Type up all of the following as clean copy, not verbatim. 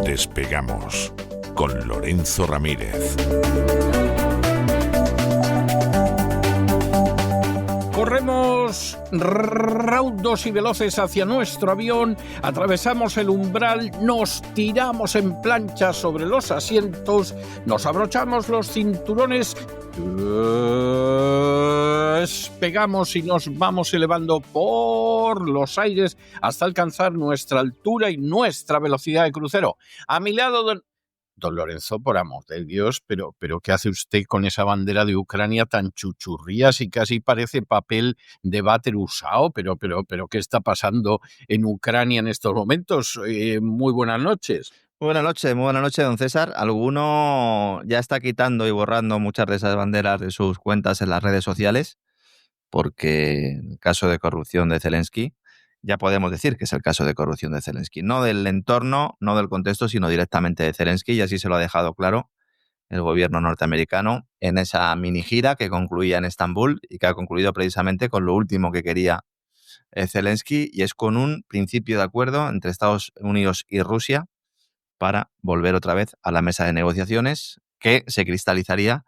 Despegamos con Lorenzo Ramírez. Corremos raudos y veloces hacia nuestro avión, atravesamos el umbral, nos tiramos en plancha sobre los asientos, nos abrochamos los cinturones, despegamos y nos vamos elevando por los aires hasta alcanzar nuestra altura y nuestra velocidad de crucero. A mi lado, don Lorenzo, por amor de Dios, pero ¿qué hace usted con esa bandera de Ucrania tan chuchurrías y casi parece papel de váter usado? Pero, ¿qué está pasando en Ucrania en estos momentos? Muy buenas noches. Muy buenas noches, don César. Alguno ya está quitando y borrando muchas de esas banderas de sus cuentas en las redes sociales, porque el caso de corrupción de Zelensky, ya podemos decir que es el caso de corrupción de Zelensky. No del entorno, no del contexto, sino directamente de Zelensky, y así se lo ha dejado claro el gobierno norteamericano en esa mini gira que concluía en Estambul y que ha concluido precisamente con lo último que quería Zelensky, y es con un principio de acuerdo entre Estados Unidos y Rusia para volver otra vez a la mesa de negociaciones, que se cristalizaría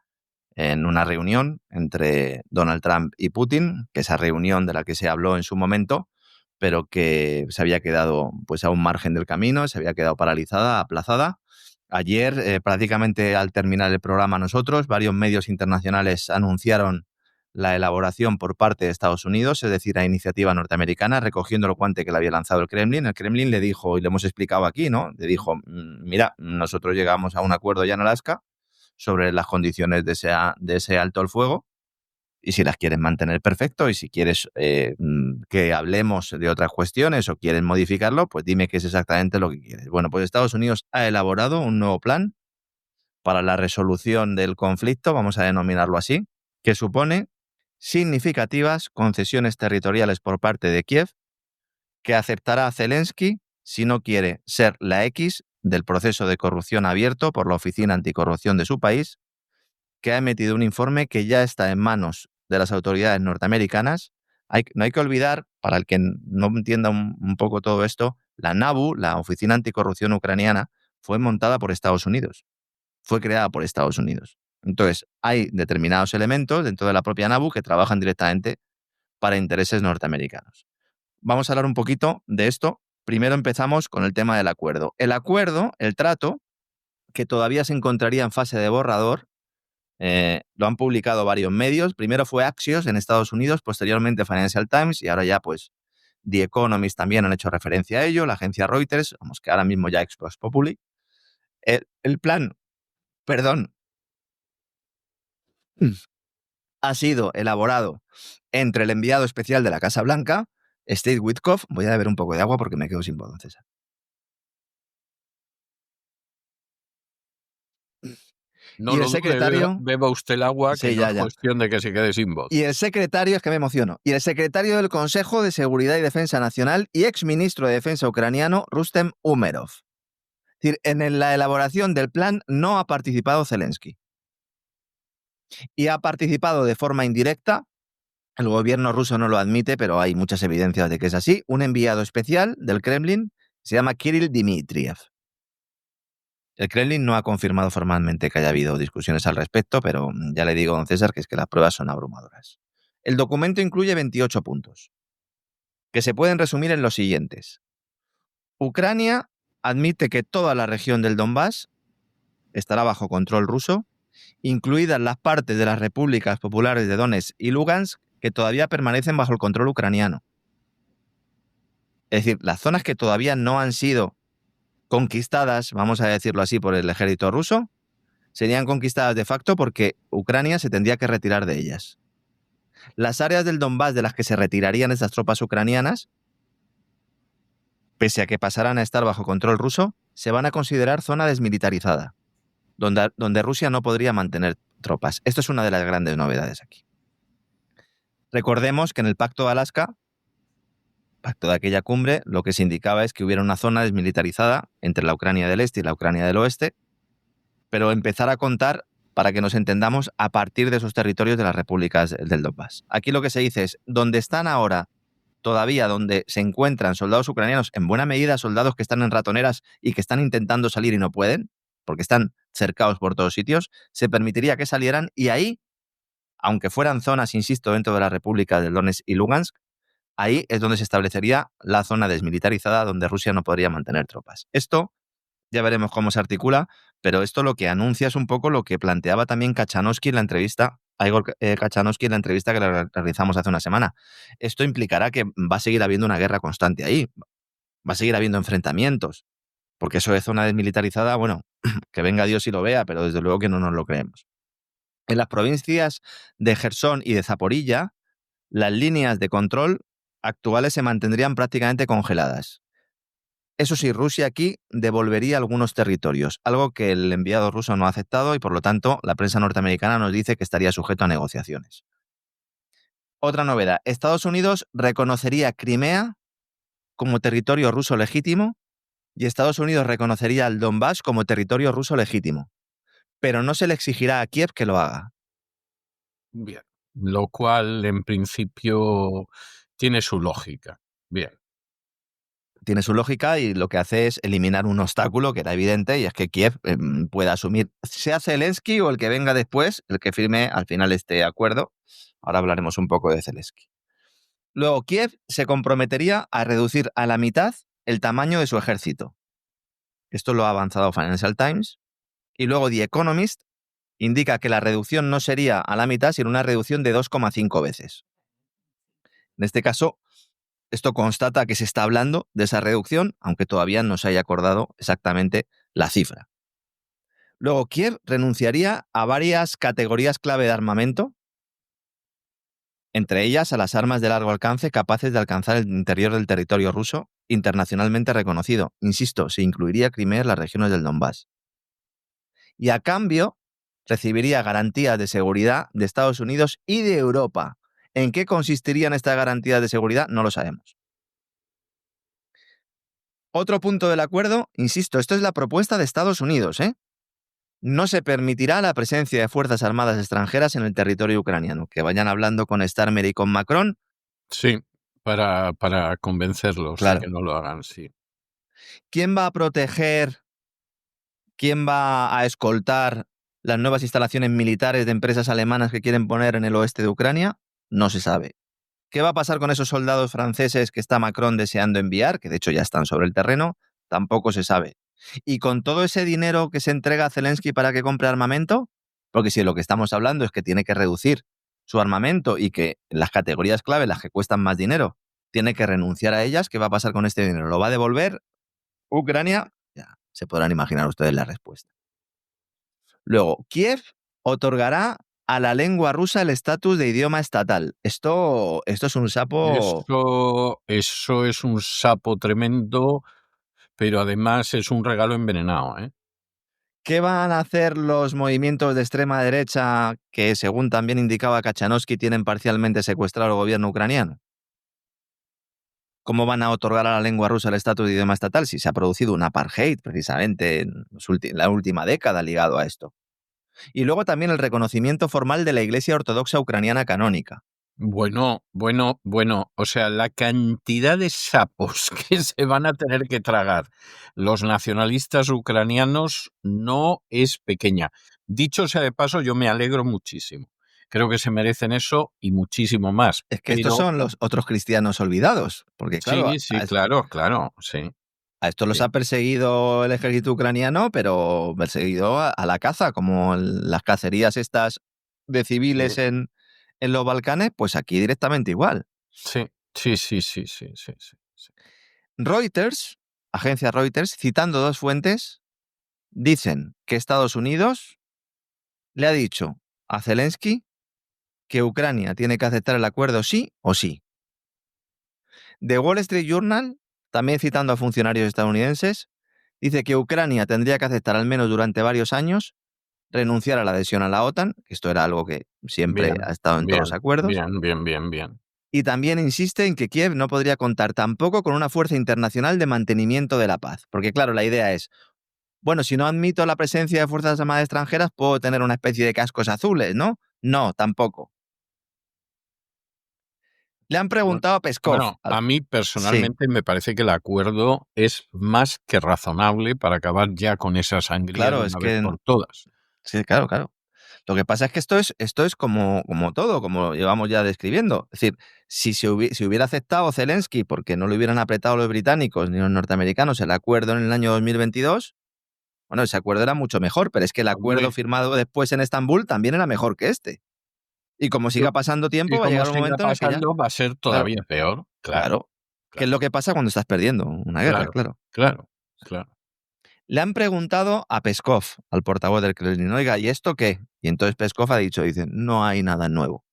en una reunión entre Donald Trump y Putin, que esa reunión de la que se habló en su momento, pero que se había quedado pues a un margen del camino, se había quedado paralizada, aplazada. Ayer, prácticamente al terminar el programa nosotros, varios medios internacionales anunciaron la elaboración por parte de Estados Unidos, es decir, a iniciativa norteamericana, recogiendo el guante que le había lanzado el Kremlin. El Kremlin le dijo, y le hemos explicado aquí, ¿no? Le dijo, mira, nosotros llegamos a un acuerdo ya en Alaska sobre las condiciones de ese alto el fuego, y si las quieres mantener, perfecto, y si quieres que hablemos de otras cuestiones o quieres modificarlo, pues dime qué es exactamente lo que quieres. Bueno, pues Estados Unidos ha elaborado un nuevo plan para la resolución del conflicto, vamos a denominarlo así, que supone significativas concesiones territoriales por parte de Kiev, que aceptará a Zelensky si no quiere ser la X del proceso de corrupción abierto por la Oficina Anticorrupción de su país, que ha emitido un informe que ya está en manos de las autoridades norteamericanas. No hay que olvidar, para el que no entienda un poco todo esto, la NABU, la Oficina Anticorrupción Ucraniana, fue montada por Estados Unidos. Fue creada por Estados Unidos. Entonces, hay determinados elementos dentro de la propia NABU que trabajan directamente para intereses norteamericanos. Vamos a hablar un poquito de esto. Primero empezamos con el tema del acuerdo. El acuerdo, el trato, que todavía se encontraría en fase de borrador, lo han publicado varios medios. Primero fue Axios en Estados Unidos, posteriormente Financial Times, y ahora ya pues The Economist también han hecho referencia a ello, la agencia Reuters, vamos, que ahora mismo ya Vox Populi. El plan, ha sido elaborado entre el enviado especial de la Casa Blanca, Steve Witkoff. Voy a beber un poco de agua porque me quedo sin voz, don César. No, y el secretario, beba usted el agua, que sí, no es cuestión de que se quede sin voz. Y el secretario, es que me emociono, y el secretario del Consejo de Seguridad y Defensa Nacional y exministro de Defensa ucraniano, Rustem Umerov. Es decir, en la elaboración del plan no ha participado Zelensky. Y ha participado de forma indirecta, el gobierno ruso no lo admite, pero hay muchas evidencias de que es así, un enviado especial del Kremlin, se llama Kirill Dmitriev. El Kremlin no ha confirmado formalmente que haya habido discusiones al respecto, pero ya le digo, don César, que es que las pruebas son abrumadoras. El documento incluye 28 puntos, que se pueden resumir en los siguientes. Ucrania admite que toda la región del Donbass estará bajo control ruso, incluidas las partes de las repúblicas populares de Donetsk y Lugansk que todavía permanecen bajo el control ucraniano. Es decir, las zonas que todavía no han sido conquistadas, vamos a decirlo así, por el ejército ruso, serían conquistadas de facto porque Ucrania se tendría que retirar de ellas. Las áreas del Donbass de las que se retirarían esas tropas ucranianas pese a que pasarán a estar bajo control ruso, se van a considerar zona desmilitarizada, donde Rusia no podría mantener tropas. Esto es una de las grandes novedades aquí. Recordemos que en el Pacto de Alaska, pacto de aquella cumbre, lo que se indicaba es que hubiera una zona desmilitarizada entre la Ucrania del Este y la Ucrania del Oeste, pero empezar a contar, para que nos entendamos, a partir de esos territorios de las repúblicas del Donbass. Aquí lo que se dice es, donde están ahora, todavía donde se encuentran soldados ucranianos, en buena medida soldados que están en ratoneras y que están intentando salir y no pueden, porque están cercados por todos sitios, se permitiría que salieran y ahí, aunque fueran zonas, insisto, dentro de la República del Donetsk y Lugansk, ahí es donde se establecería la zona desmilitarizada donde Rusia no podría mantener tropas. Esto ya veremos cómo se articula, pero esto lo que anuncia es un poco lo que planteaba también Kachanowski en la entrevista, a Igor Kachanowski en la entrevista que le realizamos hace una semana. Esto implicará que va a seguir habiendo una guerra constante ahí, va a seguir habiendo enfrentamientos, porque eso de zona desmilitarizada, bueno, que venga Dios y lo vea, pero desde luego que no nos lo creemos. En las provincias de Jersón y de Zaporilla, las líneas de control actuales se mantendrían prácticamente congeladas. Eso sí, Rusia aquí devolvería algunos territorios, algo que el enviado ruso no ha aceptado y por lo tanto la prensa norteamericana nos dice que estaría sujeto a negociaciones. Otra novedad, Estados Unidos reconocería Crimea como territorio ruso legítimo y Estados Unidos reconocería el Donbass como territorio ruso legítimo, pero no se le exigirá a Kiev que lo haga. Bien. Lo cual, en principio, tiene su lógica. Bien. Tiene su lógica y lo que hace es eliminar un obstáculo que era evidente y es que Kiev pueda asumir, sea Zelensky o el que venga después, el que firme al final este acuerdo. Ahora hablaremos un poco de Zelensky. Luego, Kiev se comprometería a reducir a la mitad el tamaño de su ejército. Esto lo ha avanzado Financial Times. Y luego The Economist indica que la reducción no sería a la mitad, sino una reducción de 2,5 veces. En este caso, esto constata que se está hablando de esa reducción, aunque todavía no se haya acordado exactamente la cifra. Luego, Kiev renunciaría a varias categorías clave de armamento, entre ellas a las armas de largo alcance capaces de alcanzar el interior del territorio ruso, internacionalmente reconocido. Insisto, se incluiría Crimea en las regiones del Donbass. Y a cambio, recibiría garantías de seguridad de Estados Unidos y de Europa. ¿En qué consistirían estas garantías de seguridad? No lo sabemos. Otro punto del acuerdo, insisto, esto es la propuesta de Estados Unidos, ¿eh? No se permitirá la presencia de fuerzas armadas extranjeras en el territorio ucraniano. Que vayan hablando con Starmer y con Macron. Sí, para convencerlos Claro. de que no lo hagan, sí. ¿Quién va a proteger, quién va a escoltar las nuevas instalaciones militares de empresas alemanas que quieren poner en el oeste de Ucrania? No se sabe. ¿Qué va a pasar con esos soldados franceses que está Macron deseando enviar, que de hecho ya están sobre el terreno? Tampoco se sabe. ¿Y con todo ese dinero que se entrega a Zelensky para que compre armamento? Porque si de lo que estamos hablando es que tiene que reducir su armamento y que las categorías clave, las que cuestan más dinero, tiene que renunciar a ellas, ¿qué va a pasar con este dinero? ¿Lo va a devolver Ucrania? Ya se podrán imaginar ustedes la respuesta. Luego, Kiev otorgará a la lengua rusa el estatus de idioma estatal. Esto es un sapo. Eso es un sapo tremendo, pero además es un regalo envenenado, ¿eh? ¿Qué van a hacer los movimientos de extrema derecha que, según también indicaba Kachanowski, tienen parcialmente secuestrado al gobierno ucraniano? ¿Cómo van a otorgar a la lengua rusa el estatus de idioma estatal si se ha producido un apartheid precisamente en la última década ligado a esto? Y luego también el reconocimiento formal de la Iglesia Ortodoxa Ucraniana canónica. Bueno, o sea, la cantidad de sapos que se van a tener que tragar los nacionalistas ucranianos no es pequeña. Dicho sea de paso, yo me alegro muchísimo. Creo que se merecen eso y muchísimo más. Es que estos son los otros cristianos olvidados, porque claro, Sí, claro, sí. a estos los Sí. ha perseguido el ejército ucraniano, pero perseguido a la caza, como las cacerías estas de civiles Sí. en los Balcanes, pues aquí directamente igual. Sí. Reuters, agencia Reuters, citando dos fuentes, dicen que Estados Unidos le ha dicho a Zelensky que Ucrania tiene que aceptar el acuerdo sí o sí. The Wall Street Journal también citando a funcionarios estadounidenses, dice que Ucrania tendría que aceptar al menos durante varios años renunciar a la adhesión a la OTAN, que esto era algo que siempre Bien, ha estado en todos los acuerdos, bien. y también insiste en que Kiev no podría contar tampoco con una fuerza internacional de mantenimiento de la paz. Porque claro, la idea es, bueno, si no admito la presencia de fuerzas armadas extranjeras, puedo tener una especie de cascos azules, ¿no? No, tampoco. Le han preguntado a Peskov. Bueno, a mí Sí, personalmente me parece que el acuerdo es más que razonable para acabar ya con esa sangría de claro, es una vez que... por todas. Sí, claro, claro. Lo que pasa es que esto es como todo, como lo llevamos ya describiendo. Es decir, si hubiera aceptado Zelensky porque no le hubieran apretado los británicos ni los norteamericanos el acuerdo en el año 2022, bueno, ese acuerdo era mucho mejor, pero es que el acuerdo Hombre, firmado después en Estambul también era mejor que este. Y como yo- siga pasando tiempo, y va a como llegar un siga momento en el que ya... pasando, va a ser Claro, todavía peor. Claro, claro. ¿Qué es claro, lo que pasa cuando estás perdiendo una guerra? claro, Claro. claro, claro. Le han preguntado a Peskov, al portavoz del Kremlin, oiga, ¿y esto qué? Y entonces Peskov ha dicho, dice, no hay nada nuevo.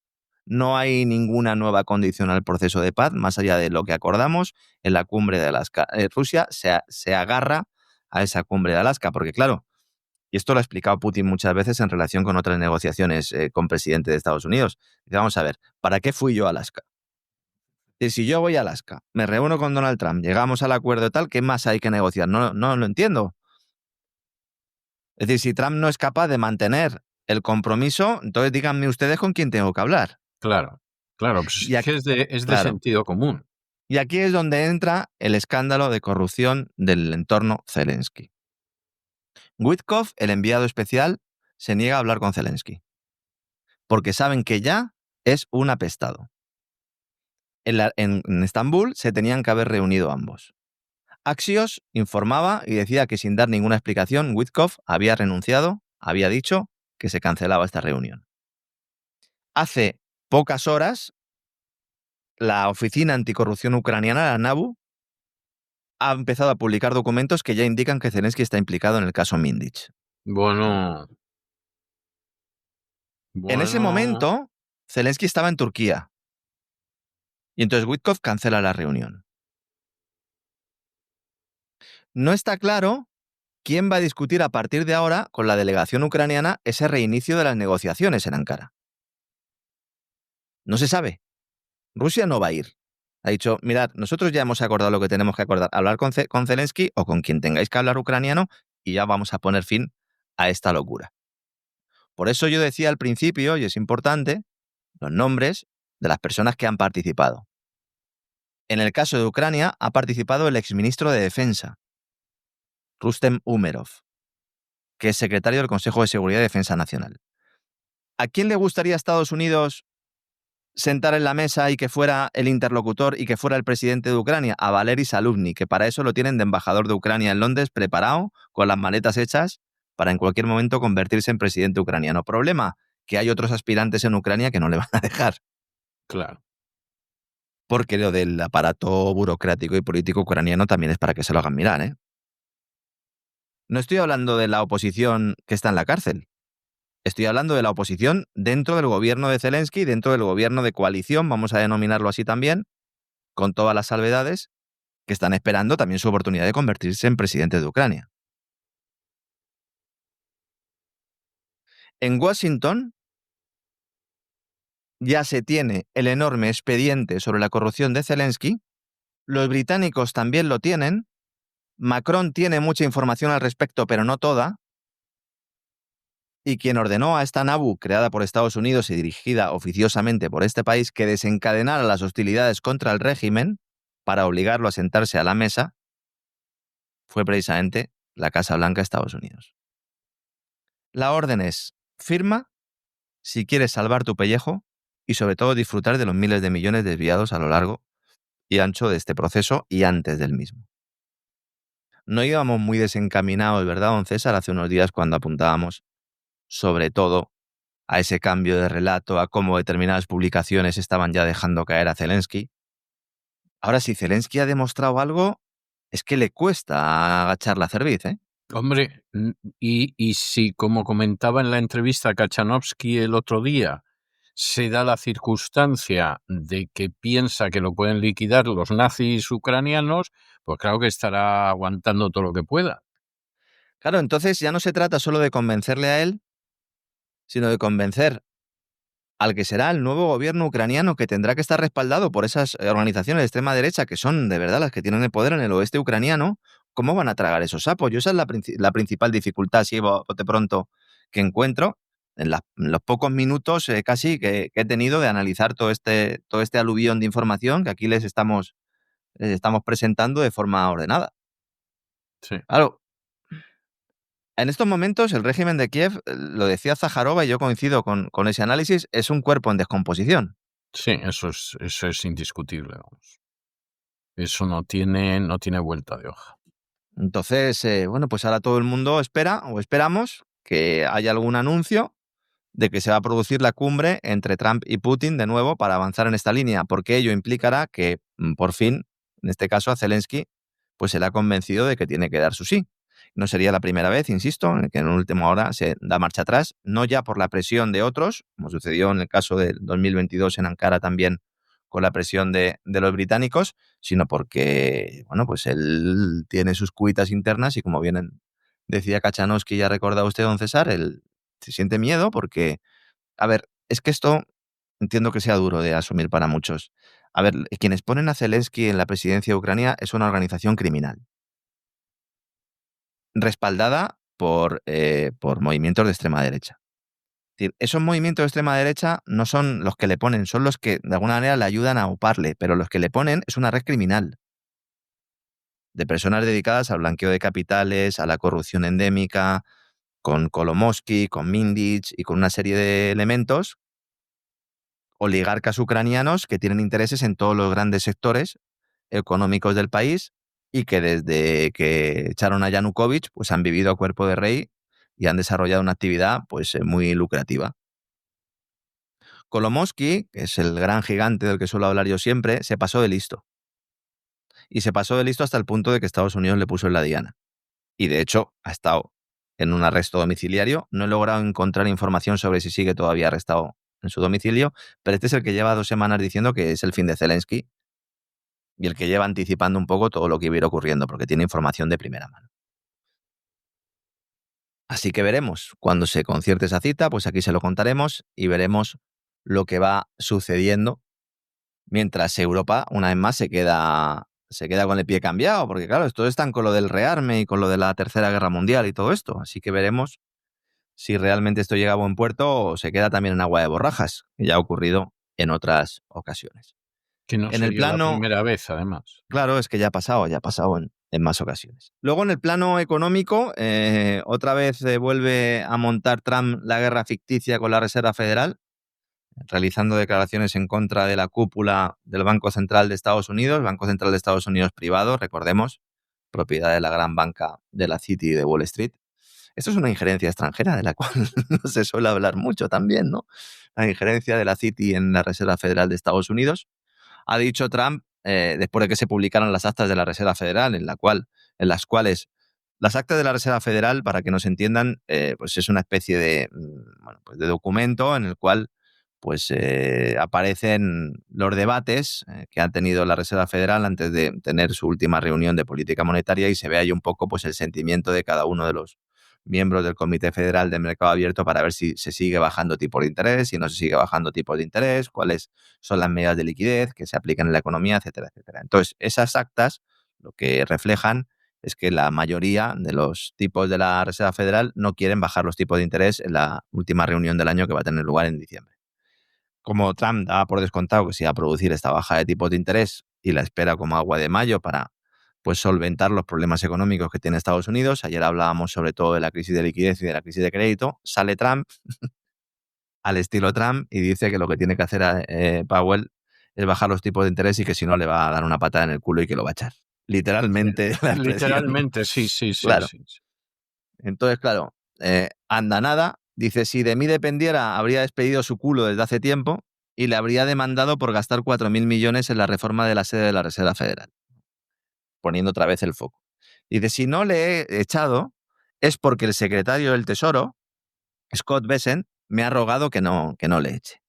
No hay ninguna nueva condición al proceso de paz, más allá de lo que acordamos en la cumbre de Alaska. Rusia se agarra a esa cumbre de Alaska, porque claro, y esto lo ha explicado Putin muchas veces en relación con otras negociaciones con presidente de Estados Unidos. Dice, vamos a ver, ¿para qué fui yo a Alaska? Y si yo voy a Alaska, me reúno con Donald Trump, llegamos al acuerdo tal, ¿qué más hay que negociar? No, no lo entiendo. Es decir, si Trump no es capaz de mantener el compromiso, entonces díganme ustedes con quién tengo que hablar. Claro, claro, pues Y es que aquí, es de claro, sentido común. y aquí es donde entra el escándalo de corrupción del entorno Zelensky. Witkoff, el enviado especial, se niega a hablar con Zelensky, porque saben que ya es un apestado. En Estambul se tenían que haber reunido ambos. Axios informaba y decía que sin dar ninguna explicación, Witkoff había renunciado, había dicho que se cancelaba esta reunión. Hace pocas horas, la Oficina Anticorrupción Ucraniana, la NABU, ha empezado a publicar documentos que ya indican que Zelensky está implicado en el caso Mindich. Bueno, En ese bueno, momento, Zelensky estaba en Turquía y entonces Witkoff cancela la reunión. No está claro quién va a discutir a partir de ahora con la delegación ucraniana ese reinicio de las negociaciones en Ankara. No se sabe. Rusia no va a ir. Ha dicho, mirad, nosotros ya hemos acordado lo que tenemos que acordar, hablar con Zelensky o con quien tengáis que hablar ucraniano y ya vamos a poner fin a esta locura. Por eso yo decía al principio, y es importante, los nombres de las personas que han participado. En el caso de Ucrania ha participado el exministro de Defensa, Rustem Umerov, que es secretario del Consejo de Seguridad y Defensa Nacional. ¿A quién le gustaría a Estados Unidos sentar en la mesa y que fuera el interlocutor y que fuera el presidente de Ucrania? A Valery Zaluzhny, que para eso lo tienen de embajador de Ucrania en Londres, preparado, con las maletas hechas, para en cualquier momento convertirse en presidente ucraniano. Problema, que hay otros aspirantes en Ucrania que no le van a dejar. claro. Porque lo del aparato burocrático y político ucraniano también es para que se lo hagan mirar, ¿eh? No estoy hablando de la oposición que está en la cárcel. Estoy hablando de la oposición dentro del gobierno de Zelensky, dentro del gobierno de coalición, vamos a denominarlo así también, con todas las salvedades, que están esperando también su oportunidad de convertirse en presidente de Ucrania. En Washington ya se tiene el enorme expediente sobre la corrupción de Zelensky, los británicos también lo tienen, Macron tiene mucha información al respecto, pero no toda, y quien ordenó a esta NABU, creada por Estados Unidos y dirigida oficiosamente por este país, que desencadenara las hostilidades contra el régimen para obligarlo a sentarse a la mesa, fue precisamente la Casa Blanca de Estados Unidos. La orden es: firma si quieres salvar tu pellejo y sobre todo disfrutar de los miles de millones desviados a lo largo y ancho de este proceso y antes del mismo. No íbamos muy desencaminados, ¿verdad, don César? Hace unos días cuando apuntábamos sobre todo a ese cambio de relato, a cómo determinadas publicaciones estaban ya dejando caer a Zelensky. Ahora, si Zelensky ha demostrado algo, es que le cuesta agachar la cerviz, ¿eh? Hombre, y si, como comentaba en la entrevista a Kachanovsky el otro día, se da la circunstancia de que piensa que lo pueden liquidar los nazis ucranianos, pues claro que estará aguantando todo lo que pueda. Claro, entonces ya no se trata solo de convencerle a él, sino de convencer al que será el nuevo gobierno ucraniano, que tendrá que estar respaldado por esas organizaciones de extrema derecha, que son de verdad las que tienen el poder en el oeste ucraniano. ¿Cómo van a tragar esos sapos? Yo esa es la principal dificultad, si bote pronto, que encuentro en los pocos minutos casi que he tenido de analizar todo este aluvión de información que aquí les estamos presentando de forma ordenada. Sí, Claro, en estos momentos el régimen de Kiev, lo decía Zaharova y yo coincido con ese análisis, es un cuerpo en descomposición. sí, eso es indiscutible, vamos. Eso no tiene vuelta de hoja. Entonces, bueno, pues ahora todo el mundo espera o esperamos que haya algún anuncio de que se va a producir la cumbre entre Trump y Putin de nuevo para avanzar en esta línea, porque ello implicará que, por fin, en este caso a Zelensky, pues se le ha convencido de que tiene que dar su sí. No sería la primera vez, insisto, en que en última hora se da marcha atrás, no ya por la presión de otros, como sucedió en el caso del 2022 en Ankara también con la presión de los británicos, sino porque, bueno, pues él tiene sus cuitas internas y como bien decía Kachanowski, ya ha recordado usted, don César, él se siente miedo porque, a ver, es que esto entiendo que sea duro de asumir para muchos. A ver, quienes ponen a Zelensky en la presidencia de Ucrania es una organización criminal, respaldada por movimientos de extrema derecha. Es decir, esos movimientos de extrema derecha no son los que le ponen, son los que de alguna manera le ayudan a uparle, pero los que le ponen es una red criminal de personas dedicadas al blanqueo de capitales, a la corrupción endémica, con Kolomoisky, con Mindich y con una serie de elementos, oligarcas ucranianos que tienen intereses en todos los grandes sectores económicos del país y que desde que echaron a Yanukovych pues han vivido a cuerpo de rey y han desarrollado una actividad pues muy lucrativa. Kolomoisky, que es el gran gigante del que suelo hablar yo siempre, se pasó de listo. Y se pasó de listo hasta el punto de que Estados Unidos le puso en la diana. Y de hecho ha estado en un arresto domiciliario. No he logrado encontrar información sobre si sigue todavía arrestado en su domicilio, pero este es el que lleva 2 semanas diciendo que es el fin de Zelensky y el que lleva anticipando un poco todo lo que iba a ir ocurriendo, porque tiene información de primera mano. Así que veremos. Cuando se concierte esa cita, pues aquí se lo contaremos y veremos lo que va sucediendo mientras Europa, una vez más, se queda con el pie cambiado, porque claro, esto están con lo del rearme y con lo de la Tercera Guerra Mundial y todo esto. Así que veremos si realmente esto llega a buen puerto o se queda también en agua de borrajas, que ya ha ocurrido en otras ocasiones. Que no En el sería la plano, primera vez, además. claro, es que ya ha pasado en más ocasiones. Luego, en el plano económico, otra vez vuelve a montar Trump la guerra ficticia con la Reserva Federal, realizando declaraciones en contra de la cúpula del Banco Central de Estados Unidos, Banco Central de Estados Unidos privado, recordemos, propiedad de la gran banca de la City de Wall Street. Esto es una injerencia extranjera de la cual no se suele hablar mucho también, ¿no? La injerencia de la Citi en la Reserva Federal de Estados Unidos. Ha dicho Trump, después de que se publicaran las actas de la Reserva Federal, en las cuales las actas de la Reserva Federal, para que nos entiendan, pues es una especie de, bueno, pues de documento en el cual pues aparecen los debates que ha tenido la Reserva Federal antes de tener su última reunión de política monetaria y se ve ahí un poco pues el sentimiento de cada uno de los miembros del Comité Federal de Mercado Abierto para ver si se sigue bajando tipo de interés, si no se sigue bajando tipo de interés, cuáles son las medidas de liquidez que se aplican en la economía, etcétera, etcétera. Entonces, esas actas lo que reflejan es que la mayoría de los tipos de la Reserva Federal no quieren bajar los tipos de interés en la última reunión del año que va a tener lugar en diciembre. Como Trump daba por descontado que se iba a producir esta baja de tipos de interés y la espera como agua de mayo para pues solventar los problemas económicos que tiene Estados Unidos. Ayer hablábamos sobre todo de la crisis de liquidez y de la crisis de crédito. Sale Trump, al estilo Trump, y dice que lo que tiene que hacer Powell es bajar los tipos de interés y que si no le va a dar una patada en el culo y que lo va a echar. Literalmente la expresión. Literalmente, sí. Claro. Entonces, claro, anda nada. Dice, si de mí dependiera, habría despedido su culo desde hace tiempo y le habría demandado por gastar 4.000 millones en la reforma de la sede de la Reserva Federal. Poniendo otra vez el foco. Dice, si no le he echado es porque el secretario del Tesoro, Scott Bessent, me ha rogado que no le eche.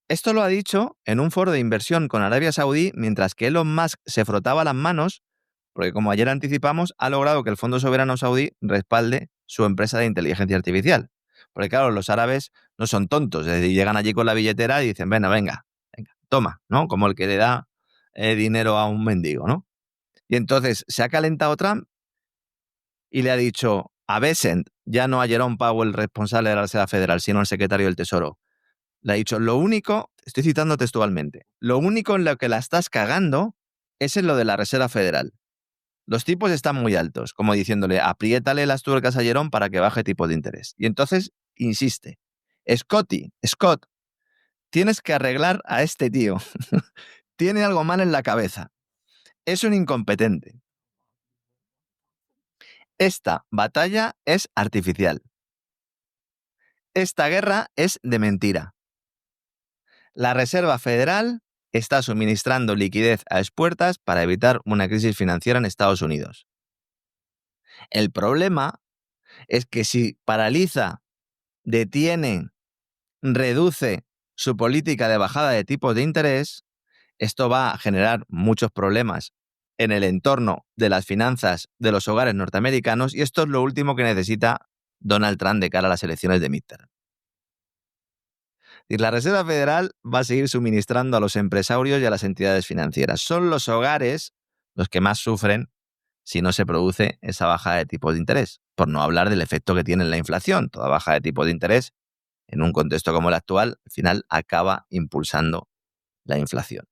Esto lo ha dicho en un foro de inversión con Arabia Saudí, mientras que Elon Musk se frotaba las manos, porque como ayer anticipamos, ha logrado que el Fondo Soberano Saudí respalde su empresa de inteligencia artificial. Porque claro, los árabes no son tontos, es decir, llegan allí con la billetera y dicen, venga, toma, ¿no? Como el que le da dinero a un mendigo, ¿no? Y entonces se ha calentado Trump y le ha dicho a Bessent, ya no a Jerome Powell, responsable de la Reserva Federal, sino al secretario del Tesoro. Le ha dicho, lo único, estoy citando textualmente, lo único en lo que la estás cagando es en lo de la Reserva Federal. Los tipos están muy altos, como diciéndole, apriétale las tuercas a Jerome para que baje tipo de interés. Y entonces insiste, Scott, tienes que arreglar a este tío. Tiene algo mal en la cabeza. Es un incompetente. Esta batalla es artificial. Esta guerra es de mentira. La Reserva Federal está suministrando liquidez a expuertas para evitar una crisis financiera en Estados Unidos. El problema es que si paraliza, detiene, reduce su política de bajada de tipos de interés, esto va a generar muchos problemas en el entorno de las finanzas de los hogares norteamericanos y esto es lo último que necesita Donald Trump de cara a las elecciones de midterm. Y la Reserva Federal va a seguir suministrando a los empresarios y a las entidades financieras. Son los hogares los que más sufren si no se produce esa bajada de tipos de interés. Por no hablar del efecto que tiene en la inflación. Toda bajada de tipos de interés, en un contexto como el actual, al final acaba impulsando la inflación.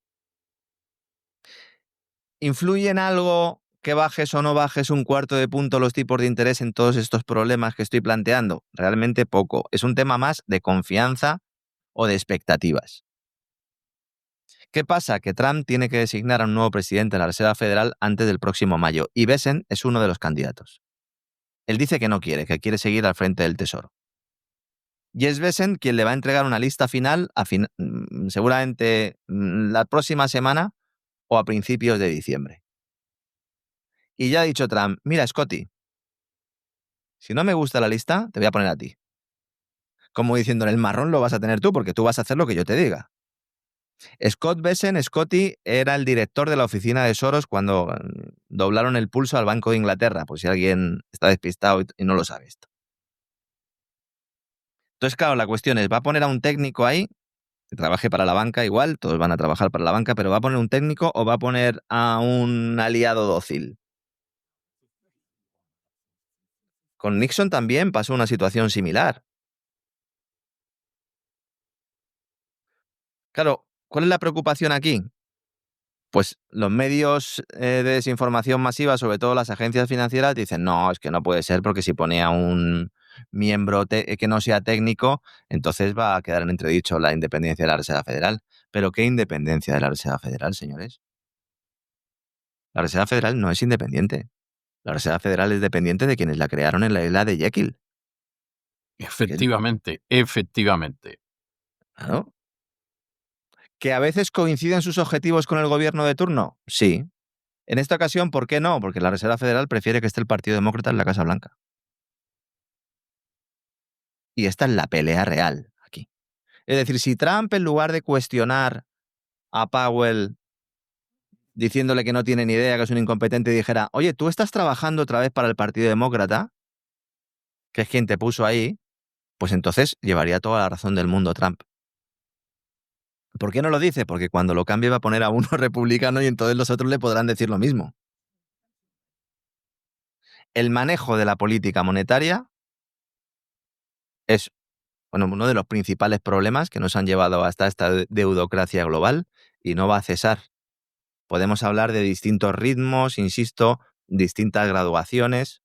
¿Influye en algo que bajes o no bajes un cuarto de punto los tipos de interés en todos estos problemas que estoy planteando? Realmente poco. Es un tema más de confianza o de expectativas. ¿Qué pasa? Que Trump tiene que designar a un nuevo presidente de la Reserva Federal antes del próximo mayo y Bessent es uno de los candidatos. Él dice que no quiere, que quiere seguir al frente del Tesoro. Y es Bessent quien le va a entregar una lista final seguramente la próxima semana o a principios de diciembre. Y ya ha dicho Trump, mira, Scotty, si no me gusta la lista, te voy a poner a ti. Como diciendo, en el marrón lo vas a tener tú porque tú vas a hacer lo que yo te diga. Scott Bessent, Scotty, era el director de la oficina de Soros cuando doblaron el pulso al Banco de Inglaterra, por si alguien está despistado y no lo sabe esto. Entonces, claro, la cuestión es, ¿va a poner a un técnico ahí que trabaje para la banca igual? Todos van a trabajar para la banca, pero ¿va a poner un técnico o va a poner a un aliado dócil? Con Nixon también pasó una situación similar. Claro, ¿cuál es la preocupación aquí? Pues los medios de desinformación masiva, sobre todo las agencias financieras, dicen, no, es que no puede ser porque si pone a un miembro que no sea técnico, entonces va a quedar en entredicho la independencia de la Reserva Federal. ¿Pero qué independencia de la Reserva Federal, señores? La Reserva Federal no es independiente. La Reserva Federal es dependiente de quienes la crearon en la isla de Jekyll. Efectivamente. Claro. ¿Que a veces coinciden sus objetivos con el gobierno de turno? Sí. En esta ocasión, ¿por qué no? Porque la Reserva Federal prefiere que esté el Partido Demócrata en la Casa Blanca. Y esta es la pelea real aquí. Es decir, si Trump, en lugar de cuestionar a Powell diciéndole que no tiene ni idea, que es un incompetente, dijera, oye, ¿tú estás trabajando otra vez para el Partido Demócrata? Que es quien te puso ahí, pues entonces llevaría toda la razón del mundo Trump. ¿Por qué no lo dice? Porque cuando lo cambie va a poner a uno republicano y entonces los otros le podrán decir lo mismo. El manejo de la política monetaria es uno de los principales problemas que nos han llevado hasta esta deudocracia global y no va a cesar. Podemos hablar de distintos ritmos, insisto, distintas graduaciones,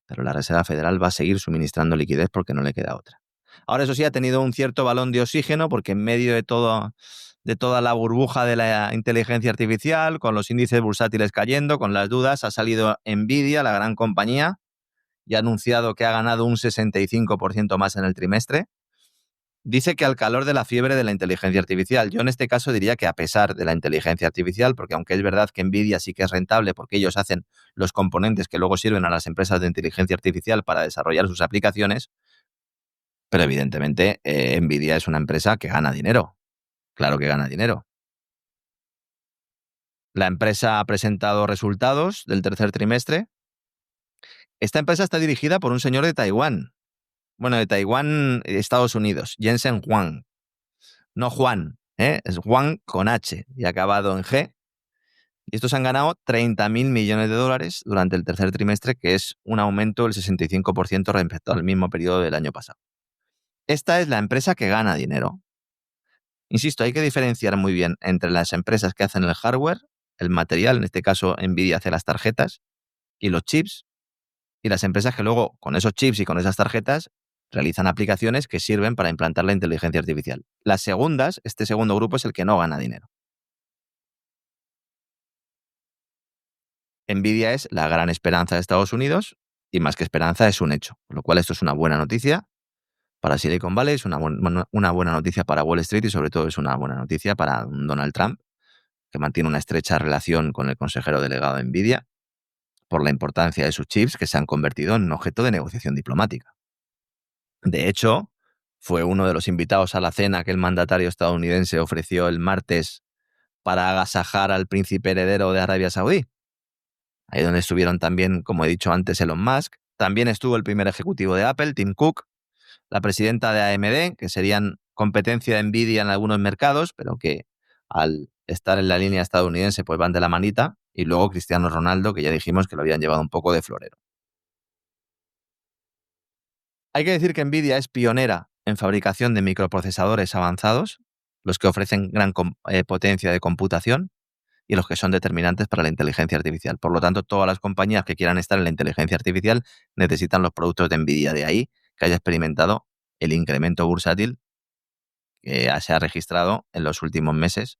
pero la Reserva Federal va a seguir suministrando liquidez porque no le queda otra. Ahora, eso sí, ha tenido un cierto balón de oxígeno porque en medio de toda la burbuja de la inteligencia artificial, con los índices bursátiles cayendo, con las dudas, ha salido Nvidia, la gran compañía, y ha anunciado que ha ganado un 65% más en el trimestre. Dice que al calor de la fiebre de la inteligencia artificial. Yo en este caso diría que a pesar de la inteligencia artificial, porque aunque es verdad que Nvidia sí que es rentable porque ellos hacen los componentes que luego sirven a las empresas de inteligencia artificial para desarrollar sus aplicaciones, pero evidentemente Nvidia es una empresa que gana dinero. Claro que gana dinero. La empresa ha presentado resultados del tercer trimestre. Esta empresa está dirigida por un señor de Taiwán. Bueno, de Taiwán, Estados Unidos, Jensen Huang. No Juan, es Huang con H y acabado en G. Y estos han ganado 30.000 millones de dólares durante el tercer trimestre, que es un aumento del 65% respecto al mismo periodo del año pasado. Esta es la empresa que gana dinero. Insisto, hay que diferenciar muy bien entre las empresas que hacen el hardware, el material, en este caso Nvidia hace las tarjetas, y los chips, y las empresas que luego con esos chips y con esas tarjetas realizan aplicaciones que sirven para implantar la inteligencia artificial. Las segundas, este segundo grupo es el que no gana dinero. Nvidia es la gran esperanza de Estados Unidos y más que esperanza es un hecho, con lo cual esto es una buena noticia para Silicon Valley, es una buena noticia para Wall Street y sobre todo es una buena noticia para Donald Trump, que mantiene una estrecha relación con el consejero delegado de Nvidia por la importancia de sus chips que se han convertido en un objeto de negociación diplomática. De hecho, fue uno de los invitados a la cena que el mandatario estadounidense ofreció el martes para agasajar al príncipe heredero de Arabia Saudí. Ahí donde estuvieron también, como he dicho antes, Elon Musk. También estuvo el primer ejecutivo de Apple, Tim Cook, la presidenta de AMD, que serían competencia de Nvidia en algunos mercados, pero que al estar en la línea estadounidense pues van de la manita. Y luego Cristiano Ronaldo, que ya dijimos que lo habían llevado un poco de florero. Hay que decir que Nvidia es pionera en fabricación de microprocesadores avanzados, los que ofrecen gran potencia de computación y los que son determinantes para la inteligencia artificial. Por lo tanto, todas las compañías que quieran estar en la inteligencia artificial necesitan los productos de Nvidia. De ahí que haya experimentado el incremento bursátil que se ha registrado en los últimos meses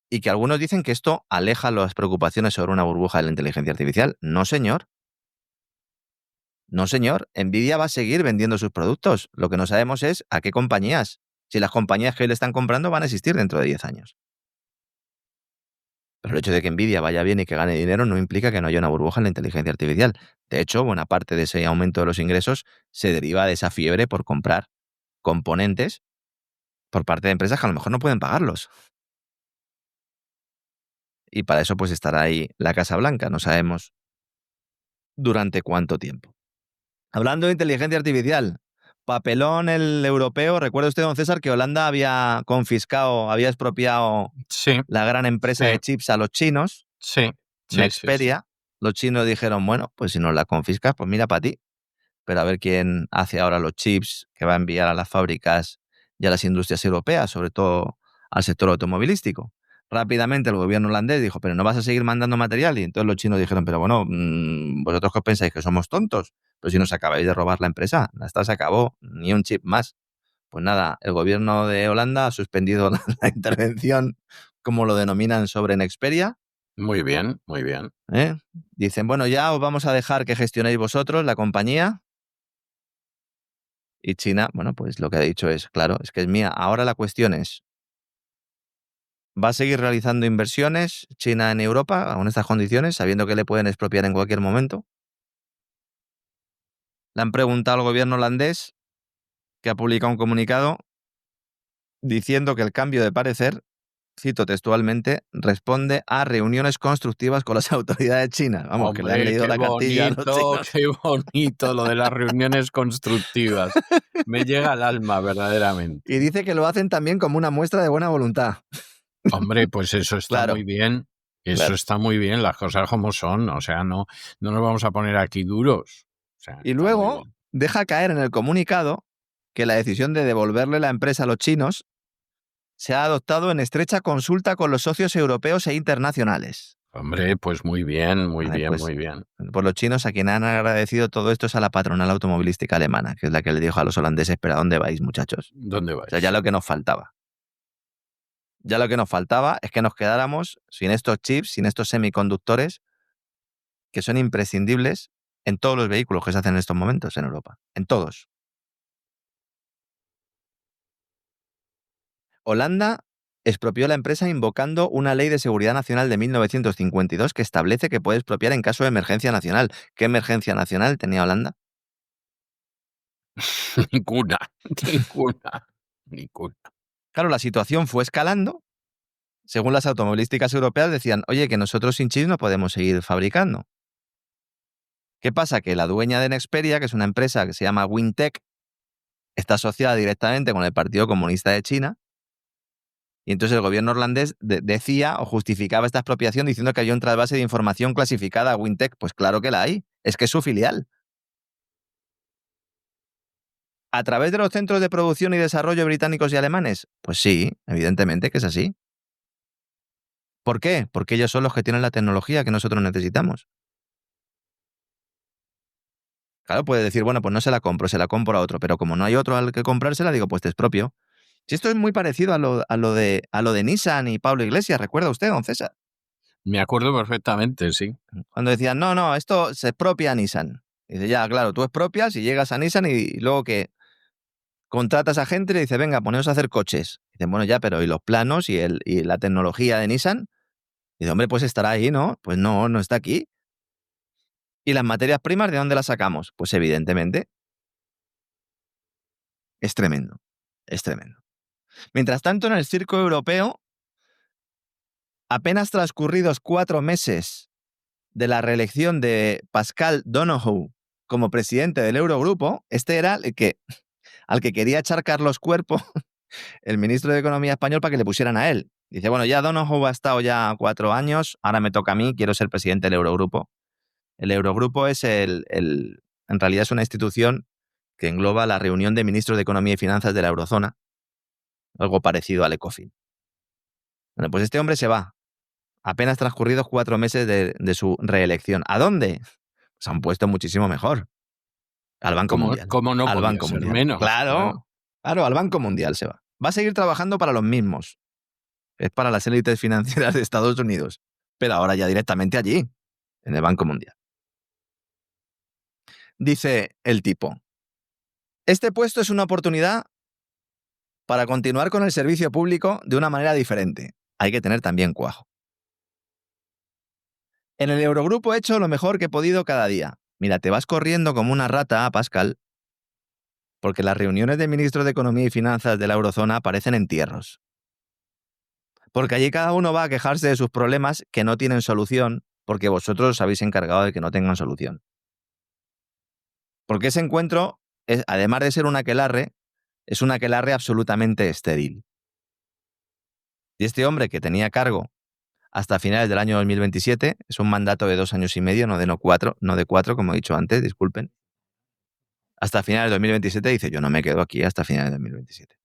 y que algunos dicen que esto aleja las preocupaciones sobre una burbuja de la inteligencia artificial. No, señor. No, señor. Nvidia va a seguir vendiendo sus productos. Lo que no sabemos es a qué compañías. Si las compañías que hoy le están comprando van a existir dentro de 10 años. Pero el hecho de que Nvidia vaya bien y que gane dinero no implica que no haya una burbuja en la inteligencia artificial. De hecho, buena parte de ese aumento de los ingresos se deriva de esa fiebre por comprar componentes por parte de empresas que a lo mejor no pueden pagarlos. Y para eso pues estará ahí la Casa Blanca. No sabemos durante cuánto tiempo. Hablando de inteligencia artificial, papelón el europeo. ¿Recuerda usted, don César, que Holanda había confiscado, había expropiado la gran empresa de chips a los chinos? Sí. Nexperia. Los chinos dijeron, bueno, pues si nos la confiscas, pues mira para ti. Pero a ver quién hace ahora los chips que va a enviar a las fábricas y a las industrias europeas, sobre todo al sector automovilístico. Rápidamente el gobierno holandés dijo, pero no vas a seguir mandando material. Y entonces los chinos dijeron, pero bueno, ¿vosotros qué os pensáis? ¿Que somos tontos? Pues si nos acabáis de robar la empresa, hasta se acabó, ni un chip más. Pues nada, el gobierno de Holanda ha suspendido la intervención, como lo denominan, sobre Nexperia. Muy bien, muy bien. Dicen, bueno, ya os vamos a dejar que gestionéis vosotros la compañía. Y China, bueno, pues lo que ha dicho es, claro, es que es mía. Ahora la cuestión es, ¿va a seguir realizando inversiones China en Europa con estas condiciones, sabiendo que le pueden expropiar en cualquier momento? Le han preguntado al gobierno holandés, que ha publicado un comunicado diciendo que el cambio de parecer, cito textualmente, responde a reuniones constructivas con las autoridades chinas. Vamos, Hombre, que le han leído la cartilla a los chinos. Qué bonito lo de las reuniones constructivas. Me llega al alma, verdaderamente. Y dice que lo hacen también como una muestra de buena voluntad. Hombre, pues eso está Claro. muy bien. Eso Claro. está muy bien, las cosas como son. O sea, no nos vamos a poner aquí duros. O sea, y luego deja caer en el comunicado que la decisión de devolverle la empresa a los chinos se ha adoptado en estrecha consulta con los socios europeos e internacionales. Hombre, pues muy bien, muy Vale, bien, pues, muy bien. Por los chinos, a quien han agradecido todo esto es a la patronal automovilística alemana, que es la que le dijo a los holandeses, pero ¿a dónde vais, muchachos? ¿Dónde vais? O sea, ya lo que nos faltaba. Ya lo que nos faltaba es que nos quedáramos sin estos chips, sin estos semiconductores, que son imprescindibles en todos los vehículos que se hacen en estos momentos en Europa. En todos. Holanda expropió la empresa invocando una ley de seguridad nacional de 1952 que establece que puede expropiar en caso de emergencia nacional. ¿Qué emergencia nacional tenía Holanda? Ninguna. Claro, la situación fue escalando. Según las automovilísticas europeas decían, oye, que nosotros sin chips no podemos seguir fabricando. ¿Qué pasa? Que la dueña de Nexperia, que es una empresa que se llama Wintec, está asociada directamente con el Partido Comunista de China, y entonces el gobierno irlandés decía o justificaba esta expropiación diciendo que había un trasvase de información clasificada a Wintec. Pues claro que la hay, es que es su filial. ¿A través de los centros de producción y desarrollo británicos y alemanes? Pues sí, evidentemente que es así. ¿Por qué? Porque ellos son los que tienen la tecnología que nosotros necesitamos. Claro, puede decir, bueno, pues no se la compro a otro, pero como no hay otro al que comprársela, digo, pues te expropio. Si esto es muy parecido a lo de Nissan y Pablo Iglesias, ¿recuerda usted, don César? Me acuerdo perfectamente, sí. Cuando decían, no, esto se expropia a Nissan. Dice, ya, claro, tú expropias y llegas a Nissan y luego que contratas a gente y le dices, venga, poneos a hacer coches. Dicen, bueno, ya, pero ¿y los planos y la tecnología de Nissan? Dice, hombre, pues estará ahí, ¿no? Pues no está aquí. ¿Y las materias primas de dónde las sacamos? Pues evidentemente es tremendo, es tremendo. Mientras tanto, en el circo europeo, apenas transcurridos 4 meses de la reelección de Pascal Donohoe como presidente del Eurogrupo, este era al que quería echar Carlos Cuerpo, el ministro de Economía español, para que le pusieran a él. Dice, bueno, ya Donohoe ha estado ya 4 años, ahora me toca a mí, quiero ser presidente del Eurogrupo. El Eurogrupo es en realidad es una institución que engloba la reunión de ministros de Economía y Finanzas de la Eurozona, algo parecido al ECOFIN. Bueno, pues este hombre se va, apenas transcurridos 4 meses de su reelección. ¿A dónde? Pues a un puesto muchísimo mejor. Al Banco Mundial. Como no al podía Banco ser Mundial. menos. Claro, al Banco Mundial se va. Va a seguir trabajando para los mismos. Es para las élites financieras de Estados Unidos. Pero ahora ya directamente allí, en el Banco Mundial. Dice el tipo, este puesto es una oportunidad para continuar con el servicio público de una manera diferente. Hay que tener también cuajo. En el Eurogrupo he hecho lo mejor que he podido cada día. Mira, te vas corriendo como una rata, Pascal, porque las reuniones de ministros de Economía y Finanzas de la Eurozona parecen entierros. Porque allí cada uno va a quejarse de sus problemas que no tienen solución, porque vosotros os habéis encargado de que no tengan solución. Porque ese encuentro, además de ser un aquelarre, es un aquelarre absolutamente estéril. Y este hombre que tenía cargo hasta finales del año 2027, es un mandato de 2 años y medio, no de 4, como he dicho antes, disculpen. Hasta finales de 2027 dice, yo no me quedo aquí hasta finales de 2027.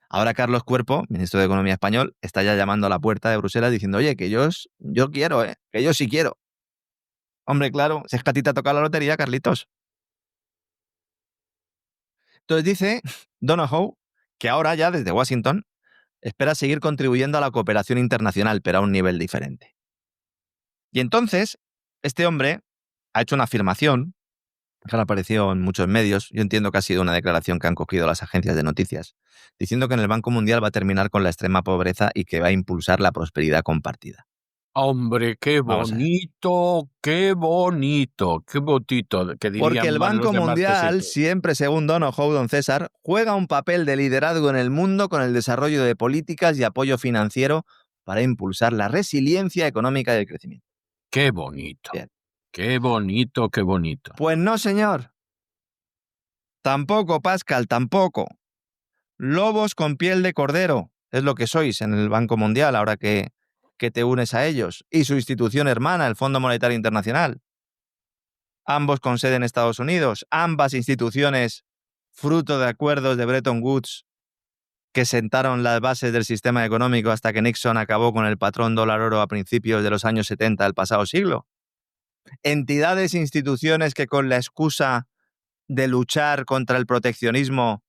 Ahora Carlos Cuerpo, ministro de Economía español, está ya llamando a la puerta de Bruselas diciendo, oye, que yo quiero, que yo sí quiero. Hombre, claro, si es que a ti te ha tocado la lotería, Carlitos. Entonces dice Donohoe que ahora ya desde Washington espera seguir contribuyendo a la cooperación internacional, pero a un nivel diferente. Y entonces, este hombre ha hecho una afirmación que ha aparecido en muchos medios. Yo entiendo que ha sido una declaración que han cogido las agencias de noticias, diciendo que en el Banco Mundial va a terminar con la extrema pobreza y que va a impulsar la prosperidad compartida. Hombre, qué bonito, qué bonito, qué bonito. Que porque el Banco Mundial, siempre según Donohoe, don César, juega un papel de liderazgo en el mundo con el desarrollo de políticas y apoyo financiero para impulsar la resiliencia económica y el crecimiento. Qué bonito. Bien. Qué bonito, qué bonito. Pues no, señor. Tampoco, Pascal, tampoco. Lobos con piel de cordero es lo que sois en el Banco Mundial ahora que te unes a ellos. Y su institución hermana, el Fondo Monetario Internacional. Ambos con sede en Estados Unidos. Ambas instituciones fruto de acuerdos de Bretton Woods que sentaron las bases del sistema económico hasta que Nixon acabó con el patrón dólar-oro a principios de los años 70 del pasado siglo. Entidades e instituciones que con la excusa de luchar contra el proteccionismo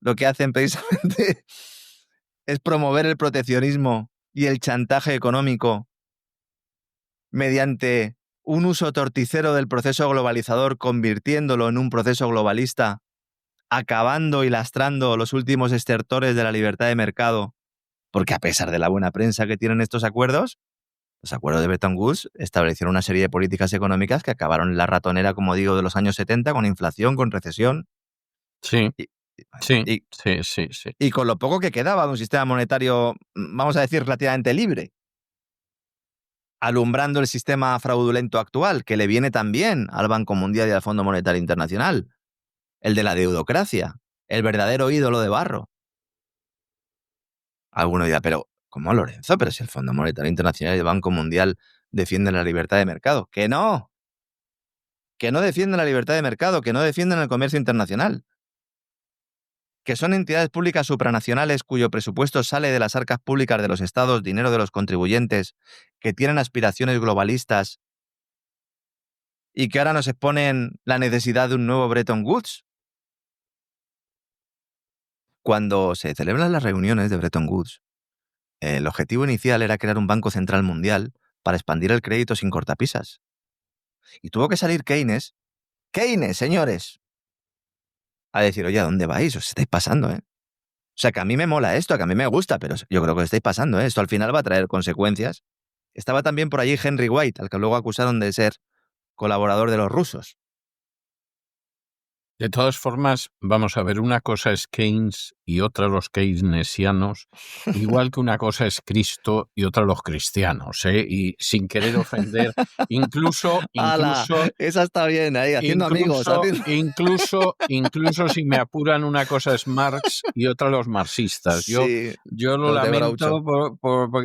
lo que hacen precisamente es promover el proteccionismo y el chantaje económico mediante un uso torticero del proceso globalizador, convirtiéndolo en un proceso globalista, acabando y lastrando los últimos estertores de la libertad de mercado, porque a pesar de la buena prensa que tienen estos acuerdos, los acuerdos de Bretton Woods establecieron una serie de políticas económicas que acabaron en la ratonera, como digo, de los años 70, con inflación, con recesión. Sí. Sí, Y, sí. y con lo poco que quedaba de un sistema monetario, vamos a decir, relativamente libre, alumbrando el sistema fraudulento actual, que le viene también al Banco Mundial y al Fondo Monetario Internacional, el de la deudocracia, el verdadero ídolo de barro. Alguno dirá, pero ¿cómo, Lorenzo? Pero si el Fondo Monetario Internacional y el Banco Mundial defienden la libertad de mercado. ¡Que no! Que no defienden la libertad de mercado, que no defienden el comercio internacional. Que son entidades públicas supranacionales cuyo presupuesto sale de las arcas públicas de los estados, dinero de los contribuyentes, que tienen aspiraciones globalistas y que ahora nos exponen la necesidad de un nuevo Bretton Woods. Cuando se celebran las reuniones de Bretton Woods, el objetivo inicial era crear un banco central mundial para expandir el crédito sin cortapisas. Y tuvo que salir Keynes, señores, a decir, oye, ¿a dónde vais? Os estáis pasando, ¿eh? O sea, que a mí me mola esto, que a mí me gusta, pero yo creo que os estáis pasando, ¿eh? Esto al final va a traer consecuencias. Estaba también por allí Henry White, al que luego acusaron de ser colaborador de los rusos. De todas formas, vamos a ver, una cosa es Keynes y otra los keynesianos, igual que una cosa es Cristo y otra los cristianos, ¿eh? Y sin querer ofender, incluso ¡Hala! Esa está bien, ahí, haciendo amigos. Incluso si me apuran, una cosa es Marx y otra los marxistas. Sí, yo lo lamento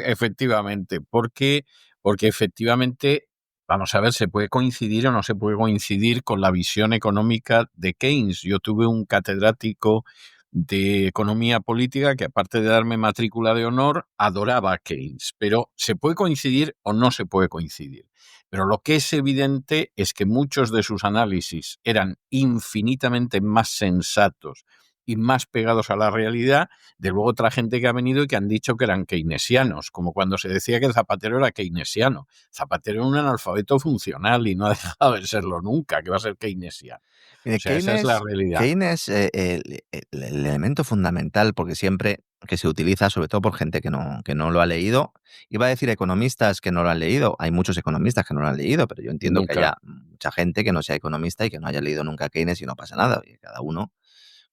efectivamente, porque efectivamente, vamos a ver, se puede coincidir o no se puede coincidir con la visión económica de Keynes. Yo tuve un catedrático de economía política que, aparte de darme matrícula de honor, adoraba a Keynes. Pero se puede coincidir o no se puede coincidir. Pero lo que es evidente es que muchos de sus análisis eran infinitamente más sensatos y más pegados a la realidad, de luego otra gente que ha venido y que han dicho que eran keynesianos, como cuando se decía que Zapatero era keynesiano. Zapatero era un analfabeto funcional y no ha dejado de serlo nunca, que va a ser keynesiano. O sea, esa es la realidad. Keynes, el elemento fundamental, porque siempre que se utiliza, sobre todo por gente que no lo ha leído, iba a decir economistas que no lo han leído, hay muchos economistas que no lo han leído, pero yo entiendo que haya mucha gente que no sea economista y que no haya leído nunca Keynes y no pasa nada, y cada uno,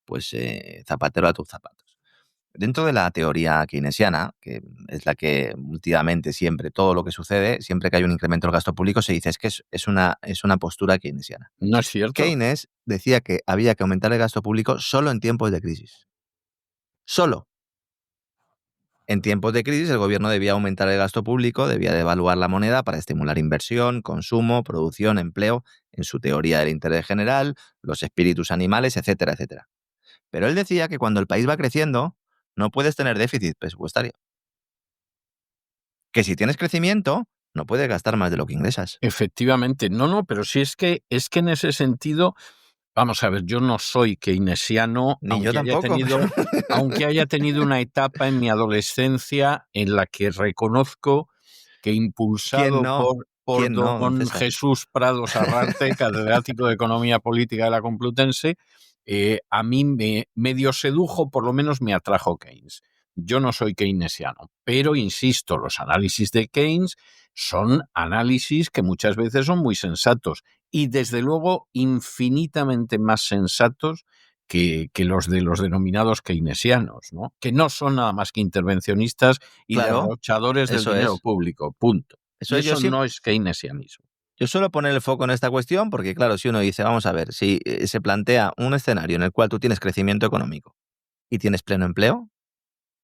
pues zapatero a tus zapatos. Dentro de la teoría keynesiana, que es la que últimamente siempre, todo lo que sucede, siempre que hay un incremento del gasto público, se dice que es una postura keynesiana. No es cierto. Keynes decía que había que aumentar el gasto público solo en tiempos de crisis. Solo. En tiempos de crisis, el gobierno debía aumentar el gasto público, debía devaluar la moneda para estimular inversión, consumo, producción, empleo, en su teoría del interés general, los espíritus animales, etcétera, etcétera. Pero él decía que cuando el país va creciendo, no puedes tener déficit presupuestario. Que si tienes crecimiento, no puedes gastar más de lo que ingresas. Efectivamente. No, pero sí es que en ese sentido, vamos a ver, yo no soy keynesiano, Ni yo tampoco. Aunque haya tenido una etapa en mi adolescencia en la que reconozco que, impulsado por don Jesús Prados Arrarte, catedrático de Economía Política de la Complutense, a mí me medio sedujo, por lo menos me atrajo Keynes. Yo no soy keynesiano, pero insisto, los análisis de Keynes son análisis que muchas veces son muy sensatos y, desde luego, infinitamente más sensatos que los de los denominados keynesianos, ¿no? Que no son nada más que intervencionistas y derrochadores del dinero público, punto. Eso no es keynesianismo. Yo suelo poner el foco en esta cuestión porque, claro, si uno dice, vamos a ver, si se plantea un escenario en el cual tú tienes crecimiento económico y tienes pleno empleo,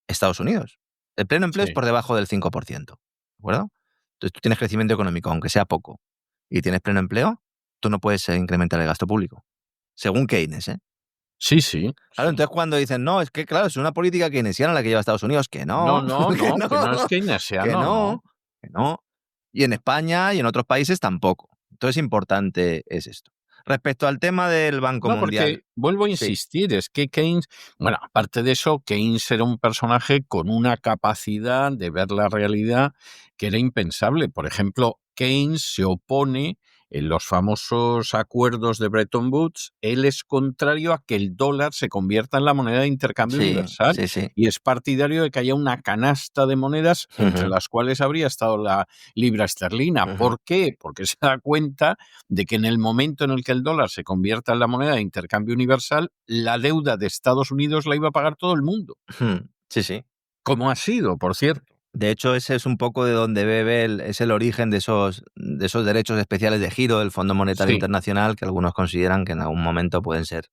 Estados Unidos. El pleno empleo es por debajo del 5%, ¿de acuerdo? Entonces tú tienes crecimiento económico, aunque sea poco, y tienes pleno empleo, tú no puedes incrementar el gasto público. Según Keynes, ¿eh? Sí. Claro, entonces cuando dicen, no, es que claro, es una política keynesiana la que lleva Estados Unidos, que no. Que no es keynesiano. Que no. Y en España y en otros países tampoco. Entonces, importante es esto. Respecto al tema del Banco Mundial. Porque vuelvo a insistir, es que Keynes, bueno, aparte de eso, Keynes era un personaje con una capacidad de ver la realidad que era impensable. Por ejemplo, Keynes se opone en los famosos acuerdos de Bretton Woods. Él es contrario a que el dólar se convierta en la moneda de intercambio universal y es partidario de que haya una canasta de monedas entre las cuales habría estado la libra esterlina. ¿Por qué? Porque se da cuenta de que en el momento en el que el dólar se convierta en la moneda de intercambio universal, la deuda de Estados Unidos la iba a pagar todo el mundo. Sí, sí. Como ha sido, por cierto. De hecho, ese es un poco de donde bebe es el origen de esos derechos especiales de giro del Fondo Monetario Internacional, que algunos consideran que en algún momento pueden ser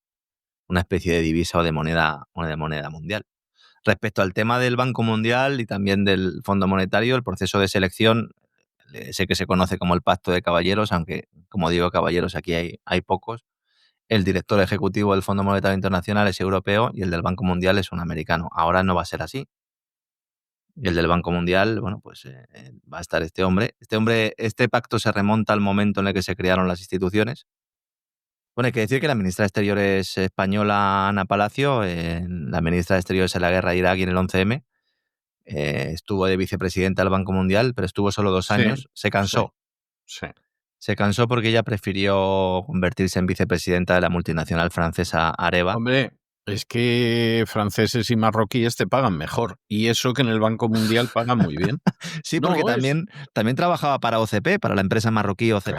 una especie de divisa o de moneda mundial. Respecto al tema del Banco Mundial y también del Fondo Monetario, el proceso de selección, sé que se conoce como el Pacto de Caballeros, aunque, como digo, caballeros aquí hay pocos. El director ejecutivo del Fondo Monetario Internacional es europeo y el del Banco Mundial es un americano. Ahora no va a ser así. Y el del Banco Mundial, bueno, pues va a estar este hombre. Este pacto se remonta al momento en el que se crearon las instituciones. Bueno, hay que decir que la ministra de Exteriores española, Ana Palacio, la ministra de Exteriores en la guerra de Irak y en el 11M, estuvo de vicepresidenta del Banco Mundial, pero estuvo solo 2 años. Se cansó. Se cansó porque ella prefirió convertirse en vicepresidenta de la multinacional francesa Areva. Hombre, es que franceses y marroquíes te pagan mejor. Y eso que en el Banco Mundial pagan muy bien. Sí, porque también trabajaba para OCP, para la empresa marroquí OCP.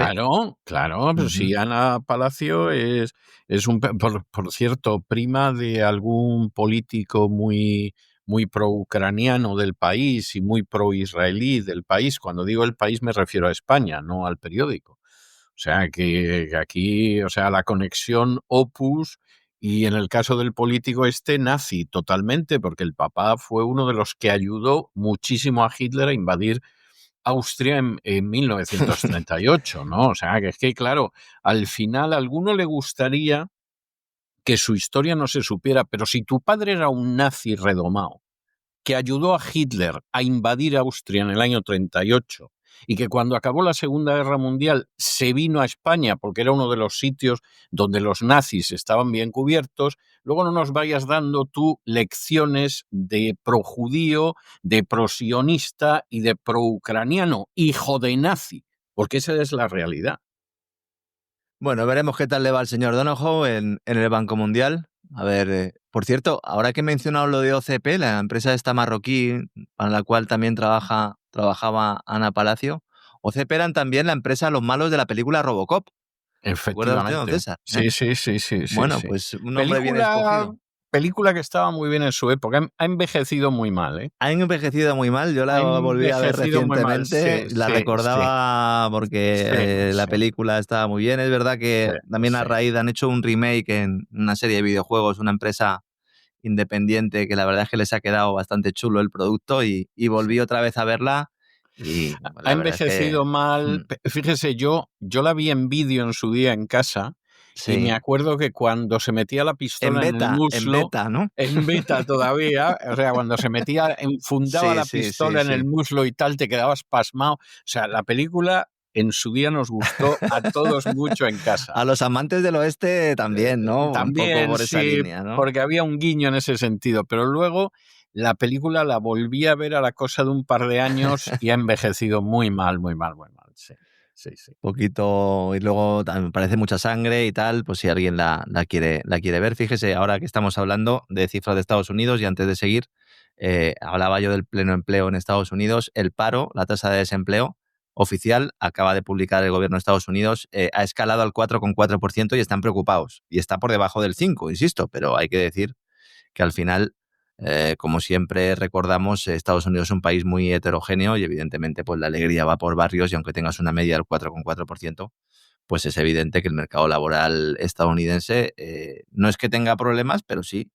Claro. Pues sí, Ana Palacio es por cierto, prima de algún político muy pro-ucraniano del país y muy pro-israelí del país. Cuando digo el país me refiero a España, no al periódico. O sea, que aquí, la conexión Opus. Y en el caso del político nazi totalmente, porque el papá fue uno de los que ayudó muchísimo a Hitler a invadir Austria en 1938, ¿no? O sea, que es que, claro, al final a alguno le gustaría que su historia no se supiera, pero si tu padre era un nazi redomado, que ayudó a Hitler a invadir Austria en el año 38 y que cuando acabó la Segunda Guerra Mundial se vino a España porque era uno de los sitios donde los nazis estaban bien cubiertos, luego no nos vayas dando tú lecciones de projudío, de prosionista y de proucraniano, hijo de nazi, porque esa es la realidad. Bueno, veremos qué tal le va al señor Donohoe en el Banco Mundial. A ver, por cierto, ahora que he mencionado lo de OCP, la empresa esta marroquí para la cual también trabajaba Ana Palacio, OCP eran también la empresa Los Malos de la película Robocop. Efectivamente. ¿Te acuerdas, César? Sí. Bueno, pues un hombre bien escogido. Película que estaba muy bien en su época. Ha envejecido muy mal, ¿eh? Ha envejecido muy mal. Yo la volví a ver recientemente. La recordaba porque la película estaba muy bien. Es verdad que también a raíz han hecho un remake en una serie de videojuegos, una empresa independiente que la verdad es que les ha quedado bastante chulo el producto y volví otra vez a verla. Y, ha envejecido mal. Fíjese, yo la vi en vídeo en su día en casa. Sí. Y me acuerdo que cuando se metía la pistola en el muslo... En beta, ¿no? En beta todavía. O sea, cuando se metía, enfundaba la pistola en el muslo y tal, te quedabas pasmado. O sea, la película en su día nos gustó a todos mucho en casa. A los amantes del oeste también, ¿no? También, un poco por esa línea, ¿no? Porque había un guiño en ese sentido. Pero luego la película la volví a ver a la cosa de un par de años y ha envejecido muy mal, sí. Poquito, y luego también parece mucha sangre y tal, pues si alguien la quiere ver. Fíjese, ahora que estamos hablando de cifras de Estados Unidos y antes de seguir, hablaba yo del pleno empleo en Estados Unidos. El paro, la tasa de desempleo oficial, acaba de publicar el gobierno de Estados Unidos, ha escalado al 4,4% y están preocupados. Y está por debajo del 5%, insisto, pero hay que decir que al final... como siempre recordamos, Estados Unidos es un país muy heterogéneo y evidentemente pues la alegría va por barrios y aunque tengas una media del 4,4%, pues es evidente que el mercado laboral estadounidense no es que tenga problemas, pero sí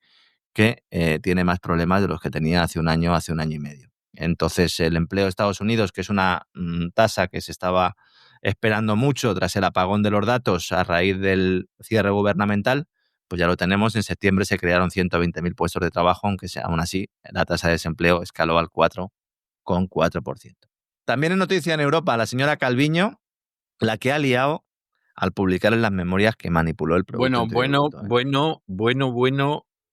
que tiene más problemas de los que tenía hace un año y medio. Entonces el empleo de Estados Unidos, que es una tasa que se estaba esperando mucho tras el apagón de los datos a raíz del cierre gubernamental, pues ya lo tenemos. En septiembre se crearon 120.000 puestos de trabajo, aunque aún así la tasa de desempleo escaló al 4,4%. También en noticia en Europa, la señora Calviño, la que ha liado al publicar en las memorias que manipuló el producto.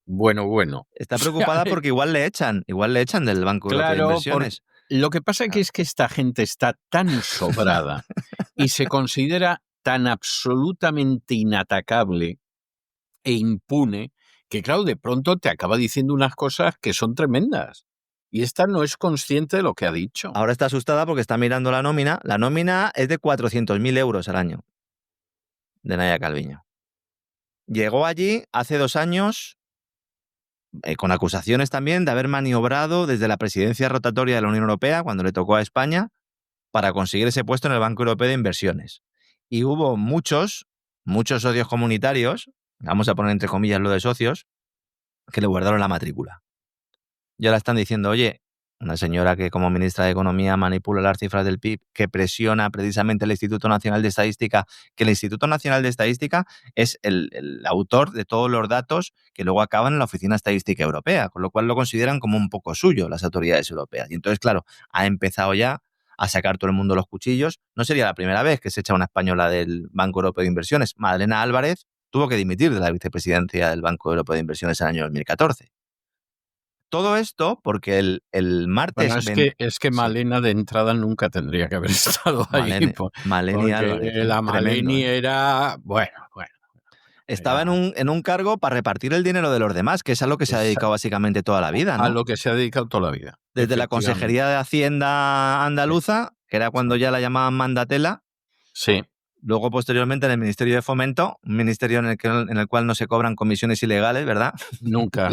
Bueno. Está preocupada porque igual le echan del Banco Europeo de Inversiones. Lo que pasa es que esta gente está tan sobrada y se considera tan absolutamente inatacable e impune que, claro, de pronto te acaba diciendo unas cosas que son tremendas. Y esta no es consciente de lo que ha dicho. Ahora está asustada porque está mirando la nómina. La nómina es de 400.000 euros al año de Nadia Calviño. Llegó allí hace 2 años con acusaciones también de haber maniobrado desde la presidencia rotatoria de la Unión Europea, cuando le tocó a España, para conseguir ese puesto en el Banco Europeo de Inversiones. Y hubo muchos socios comunitarios, vamos a poner entre comillas lo de socios, que le guardaron la matrícula. Y ahora están diciendo, oye, una señora que como ministra de Economía manipula las cifras del PIB, que presiona precisamente el Instituto Nacional de Estadística, que el Instituto Nacional de Estadística es el autor de todos los datos que luego acaban en la Oficina Estadística Europea, con lo cual lo consideran como un poco suyo las autoridades europeas. Y entonces, claro, ha empezado ya a sacar todo el mundo los cuchillos. No sería la primera vez que se echa una española del Banco Europeo de Inversiones. Madalena Álvarez tuvo que dimitir de la vicepresidencia del Banco Europeo de Inversiones en el año 2014. Todo esto porque el martes... Bueno, es que Malena de entrada nunca tendría que haber estado ahí. Maleni Álvarez. La Maleni era... Bueno. Estaba en un cargo para repartir el dinero de los demás, que es a lo que se ha dedicado básicamente toda la vida, ¿no? A lo que se ha dedicado toda la vida. Desde la Consejería de Hacienda andaluza, que era cuando ya la llamaban Mandatela. Sí. Luego, posteriormente, en el Ministerio de Fomento, un ministerio en el cual no se cobran comisiones ilegales, ¿verdad? Nunca.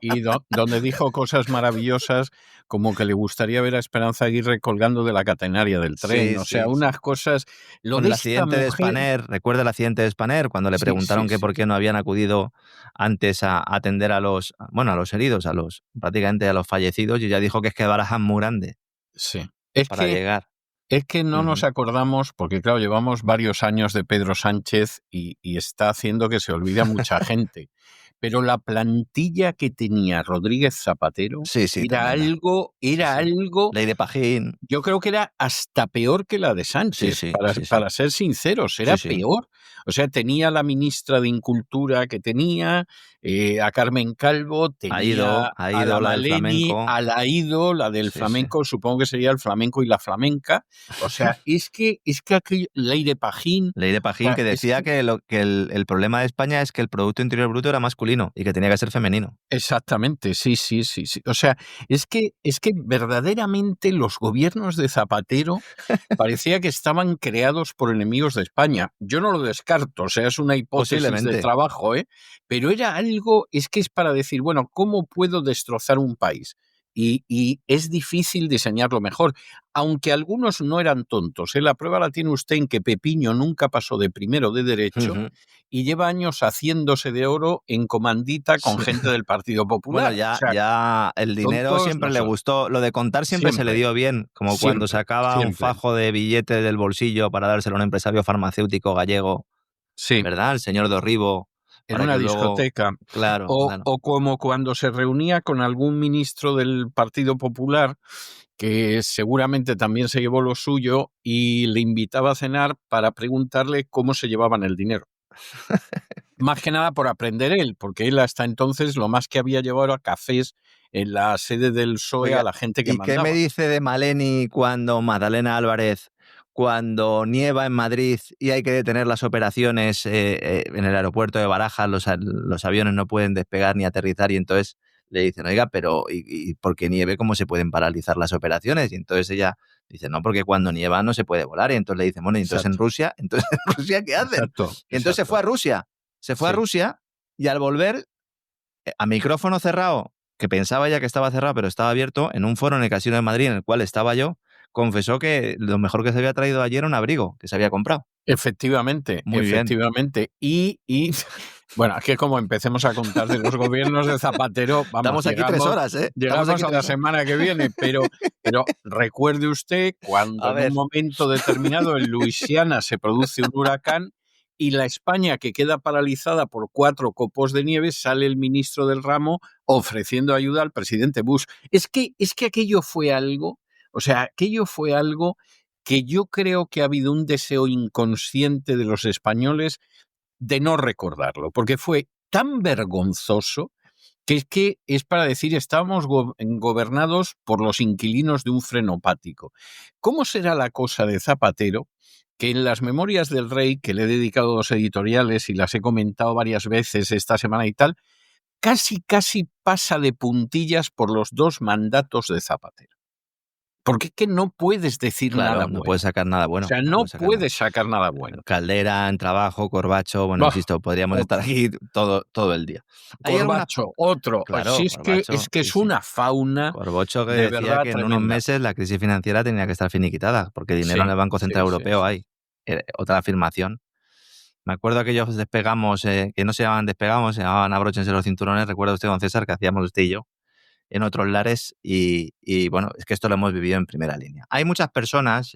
Y donde dijo cosas maravillosas, como que le gustaría ver a Esperanza Aguirre colgando de la catenaria del tren. Unas cosas... Con el accidente de Spanair, recuerda el accidente de Spanair, cuando le preguntaron que por qué no habían acudido antes a atender a los heridos, prácticamente a los fallecidos, y ella dijo que es que Barajas es muy grande para llegar. Es que no nos acordamos, porque claro, llevamos varios años de Pedro Sánchez y está haciendo que se olvide a mucha gente. Pero la plantilla que tenía Rodríguez Zapatero era algo... Ley de Pajín. Yo creo que era hasta peor que la de Sánchez, para ser sinceros, era peor. O sea, tenía la ministra de Incultura que tenía, a Carmen Calvo, tenía a la Maleni, a la Aido, la del flamenco, supongo que sería el flamenco y la flamenca. O sea, es que aquella Ley de Pajín... Ley de Pajín, que decía que el problema de España es que el Producto Interior Bruto era masculino y que tenía que ser femenino. Exactamente, sí. O sea, es que verdaderamente los gobiernos de Zapatero parecía que estaban creados por enemigos de España. Yo no lo descarto, o sea, es una hipótesis de trabajo, pero era algo, es que es para decir, bueno, ¿cómo puedo destrozar un país? Y es difícil diseñarlo mejor, aunque algunos no eran tontos. La prueba la tiene usted en que Pepiño nunca pasó de primero de Derecho y lleva años haciéndose de oro en comandita con gente del Partido Popular. Bueno, ya el dinero siempre le gustó. Lo de contar siempre se le dio bien, como cuando sacaba un fajo de billetes del bolsillo para dárselo a un empresario farmacéutico gallego, ¿verdad? El señor Dorribo. En una discoteca. Claro. O como cuando se reunía con algún ministro del Partido Popular, que seguramente también se llevó lo suyo, y le invitaba a cenar para preguntarle cómo se llevaban el dinero. Más que nada por aprender él, porque él hasta entonces lo más que había llevado era cafés en la sede del PSOE a la gente que mandaba. ¿Y qué me dice de Maleni cuando Madalena Álvarez, cuando nieva en Madrid y hay que detener las operaciones en el aeropuerto de Barajas, los aviones no pueden despegar ni aterrizar, y entonces le dicen, oiga, pero ¿y porque nieve cómo se pueden paralizar las operaciones? Y entonces ella dice, no, porque cuando nieva no se puede volar. Y entonces le dicen, bueno, ¿y entonces en Rusia qué hacen? Y entonces se fue a Rusia. A Rusia, y al volver, a micrófono cerrado, que pensaba ya que estaba cerrado, pero estaba abierto, en un foro en el Casino de Madrid en el cual estaba yo, confesó que lo mejor que se había traído ayer era un abrigo que se había comprado. Efectivamente. Bien. Y bueno, es que como empecemos a contar de los gobiernos de Zapatero, estamos aquí 3 horas, ¿eh? Llegamos a la semana que viene, pero recuerde usted cuando en un momento determinado en Luisiana se produce un huracán y la España que queda paralizada por 4 copos de nieve, sale el ministro del ramo ofreciendo ayuda al presidente Bush. Es que aquello fue algo... O sea, aquello fue algo que yo creo que ha habido un deseo inconsciente de los españoles de no recordarlo, porque fue tan vergonzoso que es para decir estamos gobernados por los inquilinos de un frenopático. ¿Cómo será la cosa de Zapatero? Que en las Memorias del Rey, que le he dedicado 2 editoriales y las he comentado varias veces esta semana y tal, casi pasa de puntillas por los 2 mandatos de Zapatero. Porque es que no puedes decir Claro, nada no bueno. puedes sacar nada bueno. O sea, no puedes sacar nada bueno. Caldera, en trabajo, Corbacho, bueno, insisto, podríamos estar aquí todo el día. Corbacho, otro. Claro, Si es Corbacho, que es una fauna. Corbacho que de decía verdad que en tremenda. unos meses la crisis financiera tenía que estar finiquitada, porque dinero en el Banco Central Europeo hay. Otra afirmación. Me acuerdo aquellos despegamos, que no se llamaban despegamos, se llamaban abróchense los cinturones, recuerda usted, don César, que hacíamos usted y yo en otros lares y bueno, es que esto lo hemos vivido en primera línea. Hay muchas personas,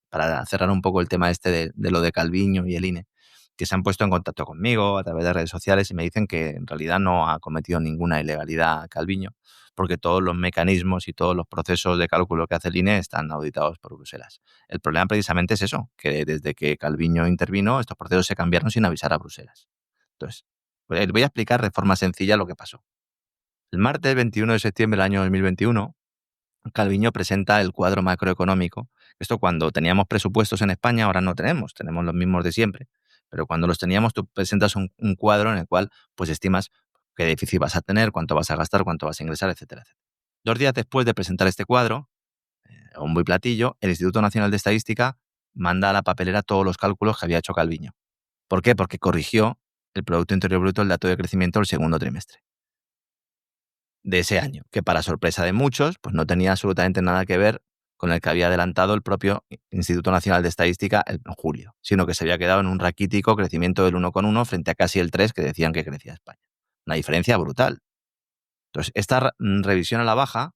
para cerrar un poco el tema de lo de Calviño y el INE, que se han puesto en contacto conmigo a través de redes sociales y me dicen que en realidad no ha cometido ninguna ilegalidad Calviño, porque todos los mecanismos y todos los procesos de cálculo que hace el INE están auditados por Bruselas. El problema precisamente es eso, que desde que Calviño intervino, estos procesos se cambiaron sin avisar a Bruselas. Entonces, voy a explicar de forma sencilla lo que pasó. El martes 21 de septiembre del año 2021, Calviño presenta el cuadro macroeconómico. Esto cuando teníamos presupuestos en España, ahora no tenemos los mismos de siempre. Pero cuando los teníamos, tú presentas un cuadro en el cual pues estimas qué déficit vas a tener, cuánto vas a gastar, cuánto vas a ingresar, etcétera, etcétera. 2 días después de presentar este cuadro, a bombo y platillo, el Instituto Nacional de Estadística manda a la papelera todos los cálculos que había hecho Calviño. ¿Por qué? Porque corrigió el Producto Interior Bruto, el dato de crecimiento del segundo trimestre de ese año, que para sorpresa de muchos, pues no tenía absolutamente nada que ver con el que había adelantado el propio Instituto Nacional de Estadística en julio, sino que se había quedado en un raquítico crecimiento del 1,1 frente a casi el 3 que decían que crecía España. Una diferencia brutal. Entonces, esta revisión a la baja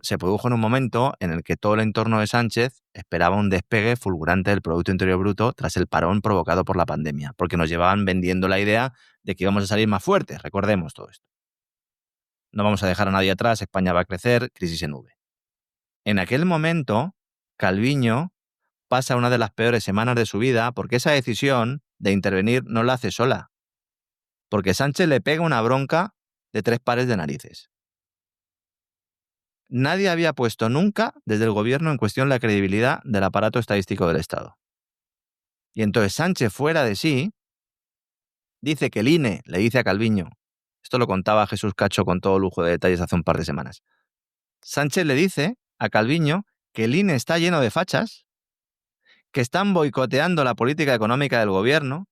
se produjo en un momento en el que todo el entorno de Sánchez esperaba un despegue fulgurante del Producto Interior Bruto tras el parón provocado por la pandemia, porque nos llevaban vendiendo la idea de que íbamos a salir más fuertes, recordemos todo esto. No vamos a dejar a nadie atrás, España va a crecer, crisis en V. En aquel momento, Calviño pasa una de las peores semanas de su vida porque esa decisión de intervenir no la hace sola. Porque Sánchez le pega una bronca de 3 pares de narices. Nadie había puesto nunca desde el gobierno en cuestión la credibilidad del aparato estadístico del Estado. Y entonces Sánchez, fuera de sí, dice que el INE le dice a Calviño, esto lo contaba Jesús Cacho con todo lujo de detalles hace un par de semanas, Sánchez le dice a Calviño que el INE está lleno de fachas, que están boicoteando la política económica del gobierno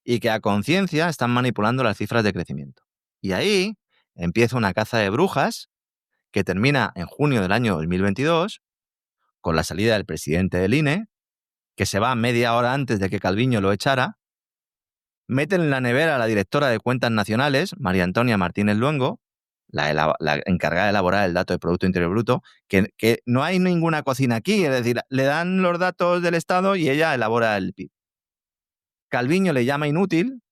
y que a conciencia están manipulando las cifras de crecimiento. Y ahí empieza una caza de brujas que termina en junio del año 2022 con la salida del presidente del INE, que se va media hora antes de que Calviño lo echara, meten en la nevera a la directora de Cuentas Nacionales, María Antonia Martínez Luengo, la encargada de elaborar el dato de Producto Interior Bruto, que no hay ninguna cocina aquí, es decir, le dan los datos del Estado y ella elabora el PIB. Calviño le llama inútil,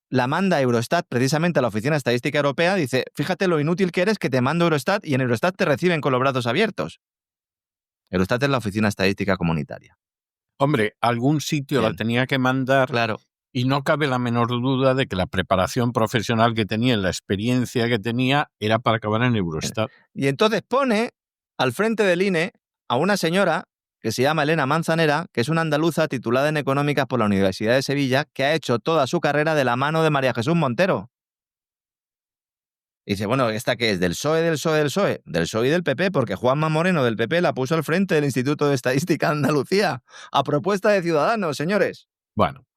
la manda a Eurostat precisamente a la Oficina Estadística Europea, dice, fíjate lo inútil que eres que te mando Eurostat y en Eurostat te reciben con los brazos abiertos. Eurostat es la Oficina Estadística Comunitaria. Hombre, algún sitio la tenía que mandar. Claro. Y no cabe la menor duda de que la preparación profesional que tenía, la experiencia que tenía, era para acabar en Eurostat. Y entonces pone al frente del INE a una señora que se llama Elena Manzanera, que es una andaluza titulada en Económicas por la Universidad de Sevilla, que ha hecho toda su carrera de la mano de María Jesús Montero. Y dice, bueno, ¿esta qué es? ¿Del PSOE, del PSOE, del PSOE? Del PSOE y del PP, porque Juanma Moreno del PP la puso al frente del Instituto de Estadística de Andalucía, a propuesta de Ciudadanos, señores. Bueno,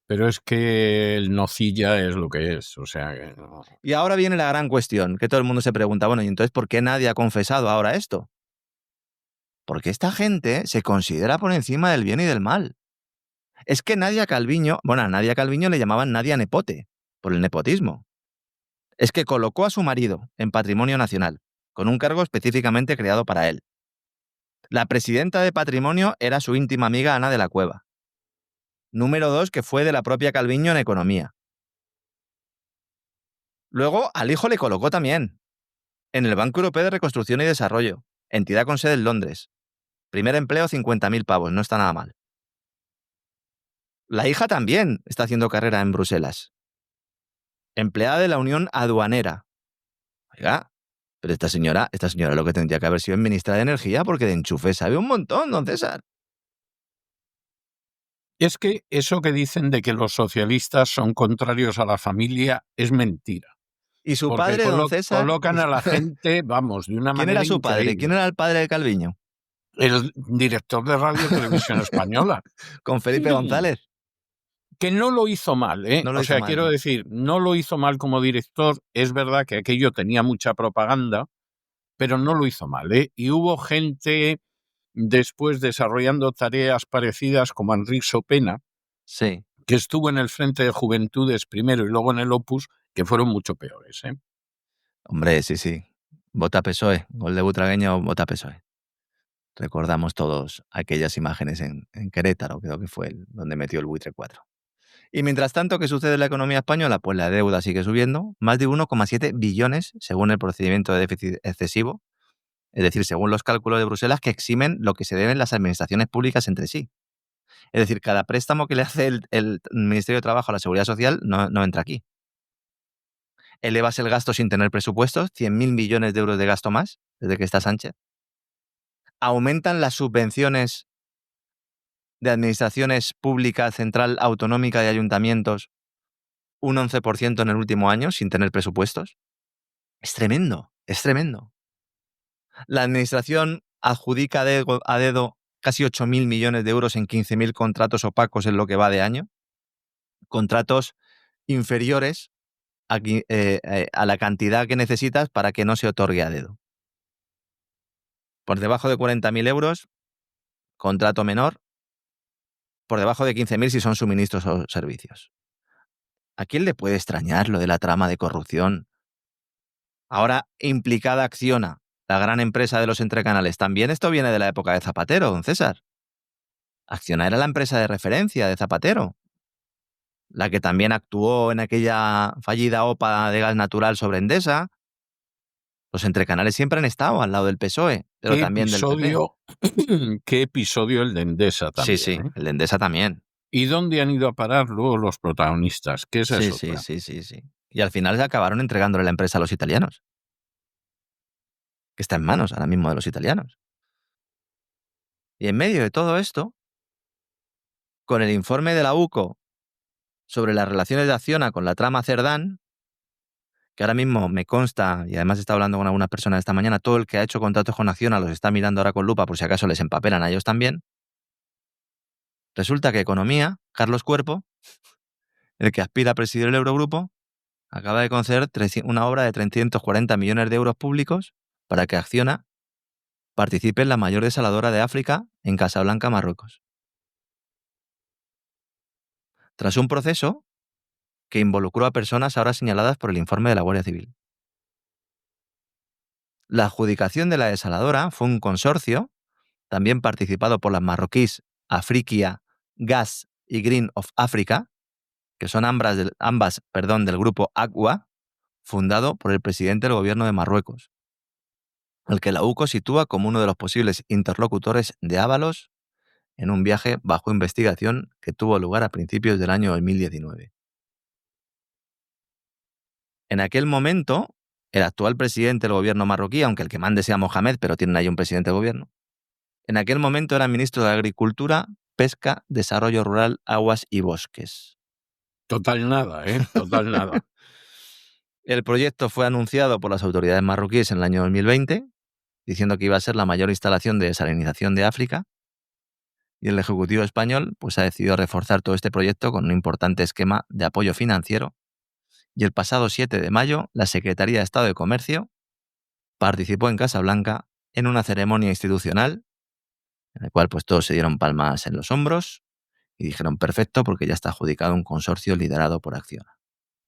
pero es que el nocilla es lo que es, o sea que no. Y ahora viene la gran cuestión, que todo el mundo se pregunta, bueno, ¿y entonces por qué nadie ha confesado ahora esto? Porque esta gente se considera por encima del bien y del mal. Es que Nadia Calviño, bueno, a Nadia Calviño le llamaban Nadia Nepote, por el nepotismo. Es que colocó a su marido en Patrimonio Nacional, con un cargo específicamente creado para él. La presidenta de Patrimonio era su íntima amiga Ana de la Cueva. Número 2, que fue de la propia Calviño en Economía. Luego, al hijo le colocó también, en el Banco Europeo de Reconstrucción y Desarrollo, entidad con sede en Londres. Primer empleo, 50.000 pavos, no está nada mal. La hija también está haciendo carrera en Bruselas. empleada de la Unión Aduanera. Oiga, pero esta señora lo que tendría que haber sido ministra de Energía, porque de enchufe sabe un montón, don César. Es que eso que dicen de que los socialistas son contrarios a la familia es mentira. Y su Porque padre, don César... colocan a la gente, vamos, de una ¿Quién manera era su padre? increíble. ¿Quién era el padre de Calviño? El director de Radio y Televisión Española. Con Felipe González. Que no lo hizo mal, ¿eh? No lo o hizo sea, mal, quiero ¿no? decir, no lo hizo mal como director. Es verdad que aquello tenía mucha propaganda, pero no lo hizo mal, ¿eh? Y hubo gente después desarrollando tareas parecidas como Enrique Sopena, Sí. que estuvo en el Frente de Juventudes primero y luego en el Opus, que fueron mucho peores, ¿eh? Hombre, sí. Vota PSOE. Gol de Butragueño, vota PSOE. Recordamos todos aquellas imágenes en Querétaro, creo que fue donde metió el buitre 4. Y mientras tanto, ¿qué sucede en la economía española? Pues la deuda sigue subiendo, más de 1,7 billones según el procedimiento de déficit excesivo, es decir, según los cálculos de Bruselas que eximen lo que se deben las administraciones públicas entre sí. Es decir, cada préstamo que le hace el Ministerio de Trabajo a la Seguridad Social no entra aquí. Elevas el gasto sin tener presupuestos, 100.000 millones de euros de gasto más desde que está Sánchez. Aumentan las subvenciones de administraciones públicas, central, autonómica y ayuntamientos un 11% en el último año sin tener presupuestos. Es tremendo. La administración adjudica a dedo casi 8.000 millones de euros en 15.000 contratos opacos en lo que va de año. Contratos inferiores a la cantidad que necesitas para que no se otorgue a dedo. Por debajo de 40.000 euros, contrato menor. Por debajo de 15.000 si son suministros o servicios. ¿A quién le puede extrañar lo de la trama de corrupción? Ahora implicada Acciona, la gran empresa de los entrecanales. También esto viene de la época de Zapatero, don César. Acciona era la empresa de referencia de Zapatero, la que también actuó en aquella fallida OPA de gas natural sobre Endesa. Los entrecanales siempre han estado al lado del PSOE, pero también del PP. ¿Qué episodio el de Endesa también? Sí, ¿eh? el de Endesa también. ¿Y dónde han ido a parar luego los protagonistas? ¿Qué es eso? Sí. Y al final se acabaron entregándole la empresa a los italianos, que está en manos ahora mismo de los italianos. Y en medio de todo esto, con el informe de la UCO sobre las relaciones de Acciona con la trama Cerdán, que ahora mismo me consta, y además he estado hablando con algunas personas esta mañana, todo el que ha hecho contratos con Acciona los está mirando ahora con lupa por si acaso les empapelan a ellos también. Resulta que Economía, Carlos Cuerpo, el que aspira a presidir el Eurogrupo, acaba de conceder una obra de 340 millones de euros públicos para que Acciona participe en la mayor desaladora de África en Casablanca, Marruecos. Tras un proceso que involucró a personas ahora señaladas por el informe de la Guardia Civil. La adjudicación de la desaladora fue un consorcio, también participado por las marroquíes Afriquia Gas y Green of Africa, que son ambas del grupo Agua, fundado por el presidente del gobierno de Marruecos, al que la UCO sitúa como uno de los posibles interlocutores de Ábalos en un viaje bajo investigación que tuvo lugar a principios del año 2019. En aquel momento, el actual presidente del gobierno marroquí, aunque el que mande sea Mohamed, pero tienen ahí un presidente de gobierno, en aquel momento era ministro de Agricultura, Pesca, Desarrollo Rural, Aguas y Bosques. Total nada, total nada. El proyecto fue anunciado por las autoridades marroquíes en el año 2020, diciendo que iba a ser la mayor instalación de desalinización de África, y el Ejecutivo español pues, ha decidido reforzar todo este proyecto con un importante esquema de apoyo financiero. Y el pasado 7 de mayo, la Secretaría de Estado de Comercio participó en Casablanca en una ceremonia institucional en la cual pues, todos se dieron palmas en los hombros y dijeron perfecto porque ya está adjudicado un consorcio liderado por Acciona.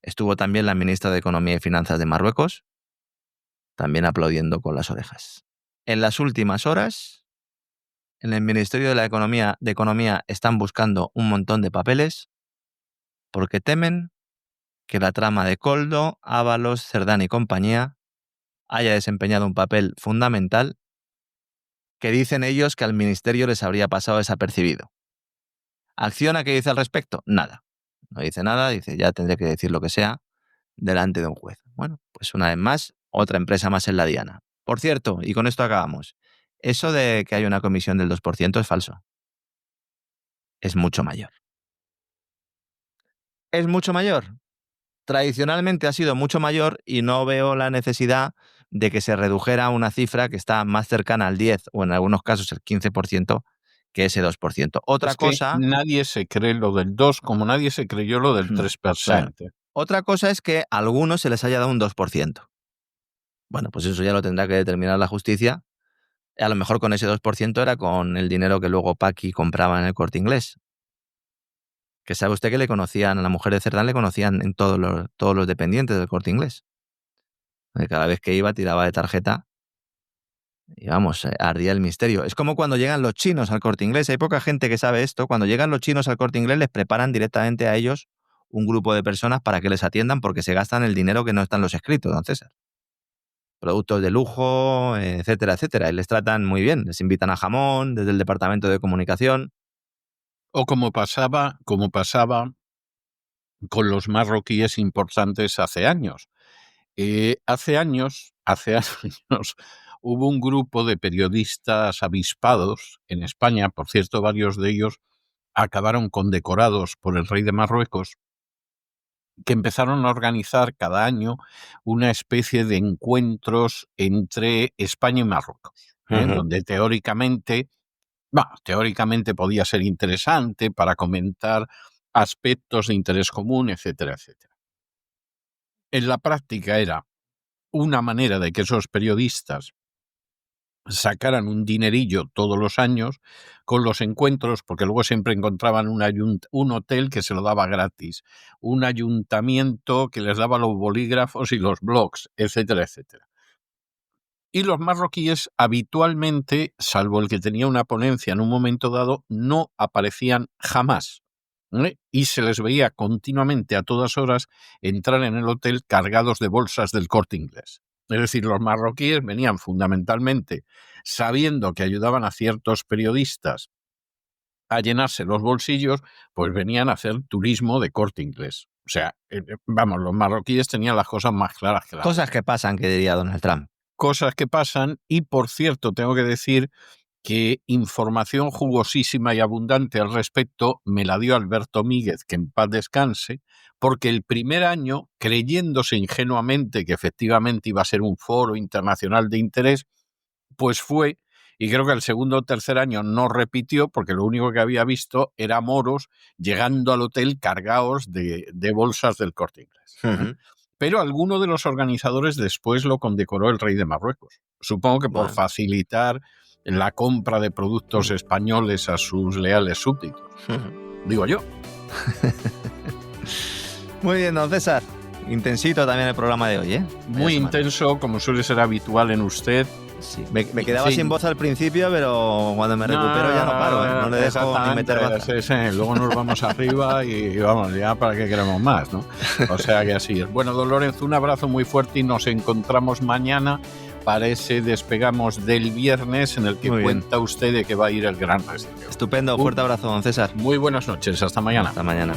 Estuvo también la ministra de Economía y Finanzas de Marruecos, también aplaudiendo con las orejas. En las últimas horas, en el Ministerio de Economía están buscando un montón de papeles porque temen que la trama de Koldo, Ábalos, Cerdán y compañía haya desempeñado un papel fundamental que dicen ellos que al ministerio les habría pasado desapercibido. ¿Acciona qué dice al respecto? Nada. No dice nada, dice ya tendré que decir lo que sea, delante de un juez. Bueno, pues una vez más, otra empresa más en la diana. Por cierto, y con esto acabamos, eso de que hay una comisión del 2% es falso. Es mucho mayor. ¿Es mucho mayor? Tradicionalmente ha sido mucho mayor y no veo la necesidad de que se redujera a una cifra que está más cercana al 10 o en algunos casos el 15% que ese 2%. Otra Es que cosa... nadie se cree lo del 2 como nadie se creyó lo del 3%. Claro. Otra cosa es que a algunos se les haya dado un 2%. Bueno, pues eso ya lo tendrá que determinar la justicia. A lo mejor con ese 2% era con el dinero que luego Paqui compraba en el Corte Inglés. Que sabe usted que le conocían, a la mujer de Cerdán le conocían en todos los dependientes del Corte Inglés. Cada vez que iba tiraba de tarjeta y vamos, ardía el misterio. Es como cuando llegan los chinos al Corte Inglés. Hay poca gente que sabe esto. Cuando llegan los chinos al Corte Inglés les preparan directamente a ellos un grupo de personas para que les atiendan porque se gastan el dinero que no está en los escritos, don César. Productos de lujo, etcétera, etcétera. Y les tratan muy bien. Les invitan a jamón desde el departamento de comunicación. O como pasaba con los marroquíes importantes hace años. Hace años hubo un grupo de periodistas avispados en España, por cierto, varios de ellos acabaron condecorados por el rey de Marruecos, que empezaron a organizar cada año una especie de encuentros entre España y Marruecos, donde teóricamente podía ser interesante para comentar aspectos de interés común, etcétera, etcétera. En la práctica era una manera de que esos periodistas sacaran un dinerillo todos los años con los encuentros, porque luego siempre encontraban un hotel que se lo daba gratis, un ayuntamiento que les daba los bolígrafos y los blogs, etcétera, etcétera. Y los marroquíes habitualmente, salvo el que tenía una ponencia en un momento dado, no aparecían jamás. Y se les veía continuamente a todas horas entrar en el hotel cargados de bolsas del Corte Inglés. Es decir, los marroquíes venían fundamentalmente sabiendo que ayudaban a ciertos periodistas a llenarse los bolsillos, pues venían a hacer turismo de Corte Inglés. O sea, los marroquíes tenían las cosas más claras que la Cosas que pasan, que diría Donald Trump. Cosas que pasan, y por cierto, tengo que decir que información jugosísima y abundante al respecto me la dio Alberto Míguez, que en paz descanse, porque el primer año, creyéndose ingenuamente que efectivamente iba a ser un foro internacional de interés, pues fue, y creo que el segundo o tercer año no repitió, porque lo único que había visto era moros llegando al hotel cargados de bolsas del Corte Inglés. Pero alguno de los organizadores después lo condecoró el rey de Marruecos. Supongo que por facilitar la compra de productos españoles a sus leales súbditos. Digo yo. Muy bien, don César. Intensito también el programa de hoy, ¿eh? Muy intenso, como suele ser habitual en usted. Sí. Me quedaba sin voz al principio, pero cuando me recupero ya no paro, ¿eh? No le dejo ni meter baza. Sí. Luego nos vamos arriba y vamos, ya para qué queremos más, ¿no? O sea que así es. Bueno, don Lorenzo, un abrazo muy fuerte y nos encontramos mañana para ese despegamos del viernes en el que cuenta usted de que va a ir el gran residuo. Estupendo, fuerte abrazo, don César. Muy buenas noches, hasta mañana. Hasta mañana.